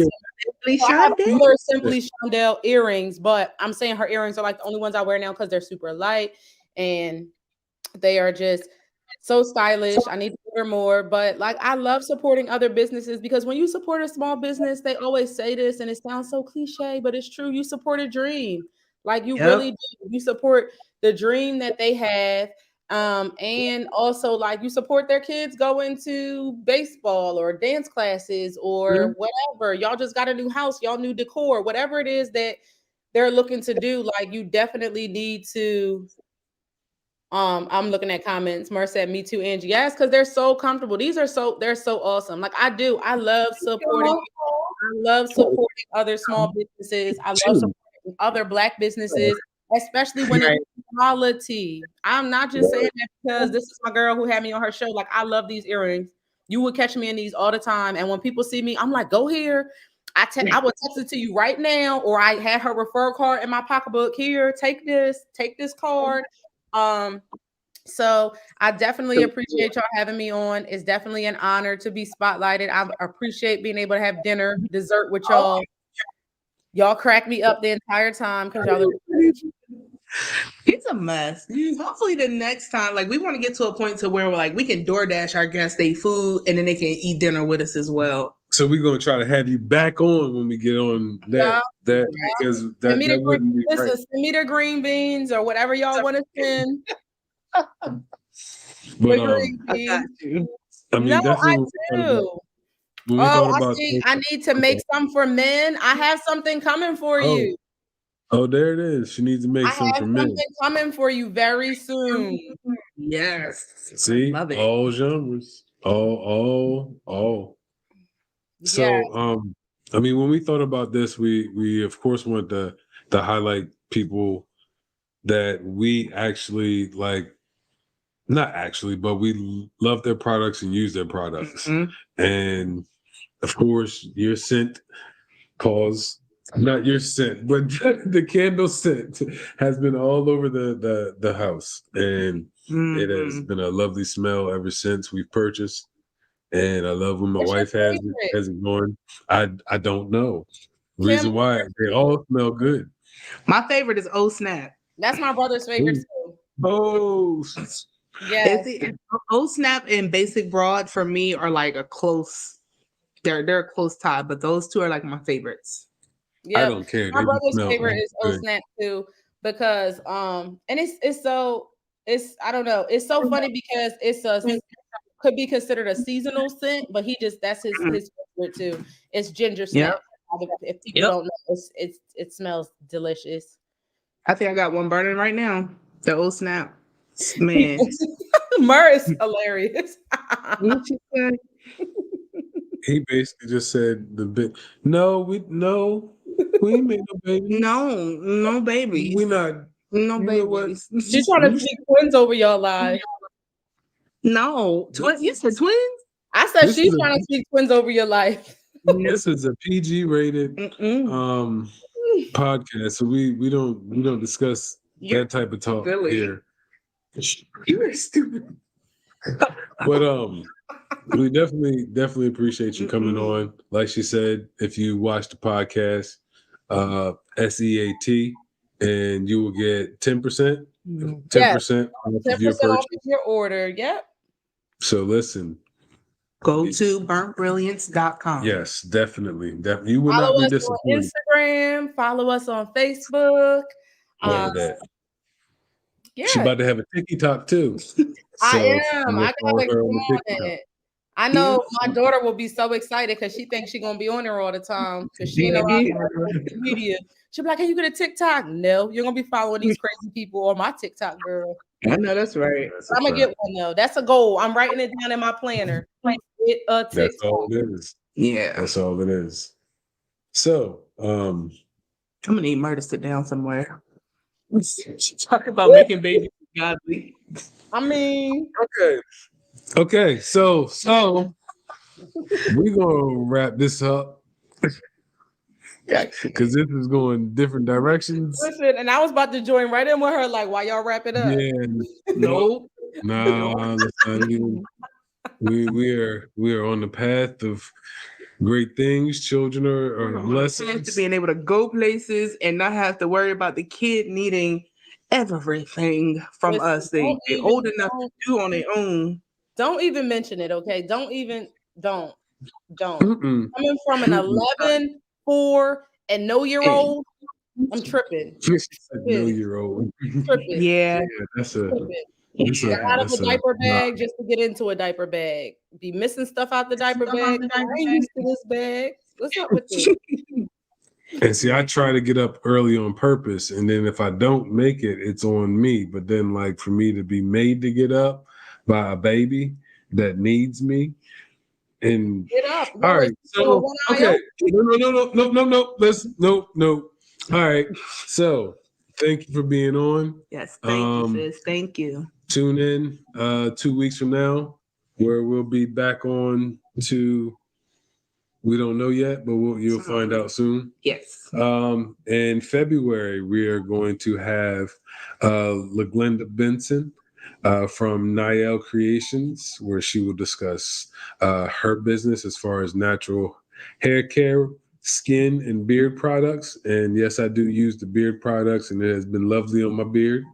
Speaker 4: I have other Simply Shondell earrings, but I'm saying her earrings are like the only ones I wear now because they're super light and they are just so stylish. I need to wear more, but like I love supporting other businesses because when you support a small business, they always say this and it sounds so cliche, but it's true. You support a dream. Like you really do. You support the dream that they have. And also like you support their kids going to baseball or dance classes or whatever. Y'all just got a new house, y'all new decor, whatever it is that they're looking to do. Like you definitely need to. I'm looking at comments. Mer said, "Me too, Angie." Yes, because they're so comfortable. They're so awesome. Like I do. I love supporting. I love supporting other small businesses. I love supporting other Black businesses, especially when it's quality. I'm not just saying that because this is my girl who had me on her show. Like I love these earrings. You would catch me in these all the time, and when people see me, I'm like, "Go here." I will text it to you right now, or I had her referral card in my pocketbook. Here, take this card. So I definitely appreciate y'all having me on. It's definitely an honor to be spotlighted. I appreciate being able to have dessert with y'all. Y'all crack me up the entire time because y'all are
Speaker 3: it's a mess. Hopefully the next time, like we want to get to a point to where we're like we can DoorDash our guests their food and then they can eat dinner with us as well.
Speaker 2: So we're gonna try to have you back on when we get on that because that wouldn't be right.
Speaker 4: Send me the green beans or whatever y'all want to send.
Speaker 2: But
Speaker 4: Green
Speaker 3: I
Speaker 4: tea.
Speaker 3: got you.
Speaker 2: I mean,
Speaker 4: No, I
Speaker 2: definitely
Speaker 4: do.
Speaker 2: when we
Speaker 4: Oh,
Speaker 2: thought
Speaker 4: I
Speaker 2: about
Speaker 4: see. I need to make some for men. I have something coming for
Speaker 2: oh,
Speaker 4: you.
Speaker 2: oh, there it is. She needs to make
Speaker 4: I
Speaker 2: some
Speaker 4: have
Speaker 2: for men.
Speaker 4: something coming for you very soon.
Speaker 3: Yes.
Speaker 2: See,
Speaker 3: Love it.
Speaker 2: all genres, all.
Speaker 4: Yeah.
Speaker 2: So, I mean, when we thought about this, we of course want to highlight people that we actually like, not actually, but we love their products and use their products.
Speaker 3: Mhm.
Speaker 2: And of course, your scent cause not your scent, but the candle scent has been all over the house, and it has
Speaker 3: Mhm.
Speaker 2: been a lovely smell ever since we've purchased. And I love when my
Speaker 4: What's your
Speaker 2: wife has it.
Speaker 4: favorite?
Speaker 2: Has it going? I don't know.
Speaker 4: Kim,
Speaker 2: Reason why they all smell good.
Speaker 3: My favorite is Oh Snap.
Speaker 4: that's my brother's favorite too.
Speaker 2: Oh,
Speaker 4: Yes.
Speaker 3: Oh Snap and Basic Broad for me are like a close. They're a close tie, but those two are like my favorites.
Speaker 2: I
Speaker 4: Yep.
Speaker 2: don't care.
Speaker 4: My
Speaker 2: They just
Speaker 4: brother's
Speaker 2: smell
Speaker 4: favorite is O
Speaker 2: good.
Speaker 4: Snap too because and it's so it's I don't know. It's so funny because could be considered a seasonal scent, but he just that's his favorite too. It's ginger
Speaker 3: Yep.
Speaker 4: snap. If people
Speaker 3: Yep.
Speaker 4: don't know, it smells delicious.
Speaker 3: I think I got one burning right now. The Oh Snap. Man.
Speaker 4: Myrrh is hilarious.
Speaker 3: What you say?
Speaker 2: He basically just said the bit. We ain't made no baby.
Speaker 3: No babies.
Speaker 2: We not.
Speaker 3: No
Speaker 2: You know what?
Speaker 3: babies.
Speaker 4: She's trying to sneak twins over your life.
Speaker 3: No. You said twins?
Speaker 4: I said
Speaker 2: This
Speaker 4: she's
Speaker 2: is a
Speaker 4: trying to sneak twins over your life.
Speaker 2: this is a PG rated
Speaker 3: Mm-mm.
Speaker 2: podcast, so we don't discuss
Speaker 3: You're
Speaker 2: that type of talk
Speaker 3: silly.
Speaker 2: here.
Speaker 3: You are stupid.
Speaker 2: But we definitely appreciate you coming
Speaker 3: Mm-mm.
Speaker 2: on. Like she said, if you watch the podcast, SEAT, and you will get 10%, 10% off of
Speaker 4: 10%
Speaker 2: your
Speaker 4: off
Speaker 2: purchase.
Speaker 4: of your order. Yep.
Speaker 2: So listen,
Speaker 3: Go to burntbrilliance.com.
Speaker 2: yes, definitely. You will
Speaker 4: Follow
Speaker 2: not be
Speaker 4: us on
Speaker 2: disappointed.
Speaker 4: Instagram. Follow us on Facebook.
Speaker 2: All of that. She's
Speaker 4: Yeah,
Speaker 2: about to have a TikTok too.
Speaker 4: I
Speaker 2: So
Speaker 4: am.
Speaker 2: we'll
Speaker 4: I
Speaker 2: follow
Speaker 4: gotta
Speaker 2: her
Speaker 4: get
Speaker 2: on the
Speaker 4: on
Speaker 2: TikTok.
Speaker 4: it. I know my daughter will be so excited because she thinks she's gonna be on there all the time because she know I'm on social media. She'll be like, "Hey, you get a TikTok?" No, you're gonna be following these crazy people on my TikTok, girl.
Speaker 3: I know that's right.
Speaker 2: That's a
Speaker 4: I'm gonna
Speaker 2: fact.
Speaker 4: get one though. That's a goal. I'm writing it down in my planner. Get a
Speaker 2: That's
Speaker 4: TikTok.
Speaker 2: all it is.
Speaker 3: Yeah.
Speaker 2: That's all it is. So,
Speaker 3: I'm gonna need Murder to sit down somewhere. Talk about making babies godly.
Speaker 4: I mean,
Speaker 2: okay. So we're gonna wrap this up because this is going different directions.
Speaker 4: listen, and I was about to join right in with her, like, why y'all wrap it up?
Speaker 2: Yeah,
Speaker 3: Nope.
Speaker 2: nah, let's not even. We are on the path of great things. Children are blessings.
Speaker 3: To being able to go places and not have to worry about the kid needing everything from
Speaker 4: Listen,
Speaker 3: us. They're old enough to do on their own.
Speaker 4: Don't even mention it, okay? Don't.
Speaker 2: Mm-mm.
Speaker 4: Coming from an 11, 4, and no year old, I'm tripping.
Speaker 2: No year old.
Speaker 4: Tripping.
Speaker 3: Yeah.
Speaker 2: That's a.
Speaker 4: Tripping.
Speaker 2: That's
Speaker 4: Get out of
Speaker 2: that's
Speaker 4: a diaper bag just to get into a diaper bag. Be missing stuff out the diaper bag. I ain't used to this bag. What's up with this?
Speaker 2: And see, I try to get up early on purpose, and then if I don't make it, it's on me. But then, like for me to be made to get up by a baby that needs me, and
Speaker 4: Get up.
Speaker 2: all
Speaker 4: No,
Speaker 2: right,
Speaker 4: it's still
Speaker 2: so
Speaker 4: one eye
Speaker 2: okay,
Speaker 4: open.
Speaker 2: no, let's no. All right, so thank you for being on.
Speaker 3: Yes. Thank you, sis. Thank you.
Speaker 2: Tune in 2 weeks from now, where we'll be back on to. We don't know yet, but you'll find out soon.
Speaker 3: Yes.
Speaker 2: In February, we are going to have LaGlenda Benson from Niel Creations, where she will discuss her business as far as natural hair care, skin, and beard products. And yes, I do use the beard products, and it has been lovely on my beard.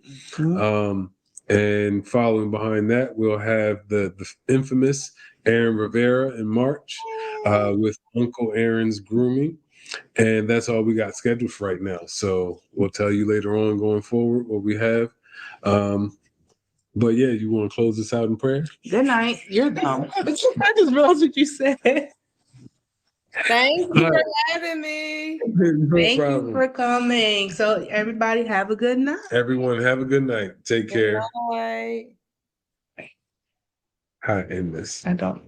Speaker 2: And following behind that, we'll have the infamous Aaron Rivera in March with Uncle Aaron's Grooming. And that's all we got scheduled for right now. So we'll tell you later on going forward what we have. But yeah, you want to close this out in prayer?
Speaker 3: Good night. You're dumb. I just realized what you said.
Speaker 4: Thank you for having me.
Speaker 2: No
Speaker 3: Thank
Speaker 2: problem.
Speaker 3: you for coming. So everybody have a good night.
Speaker 2: Everyone, have a good night. Take care.
Speaker 4: Good night.
Speaker 2: How to end this?
Speaker 3: I don't.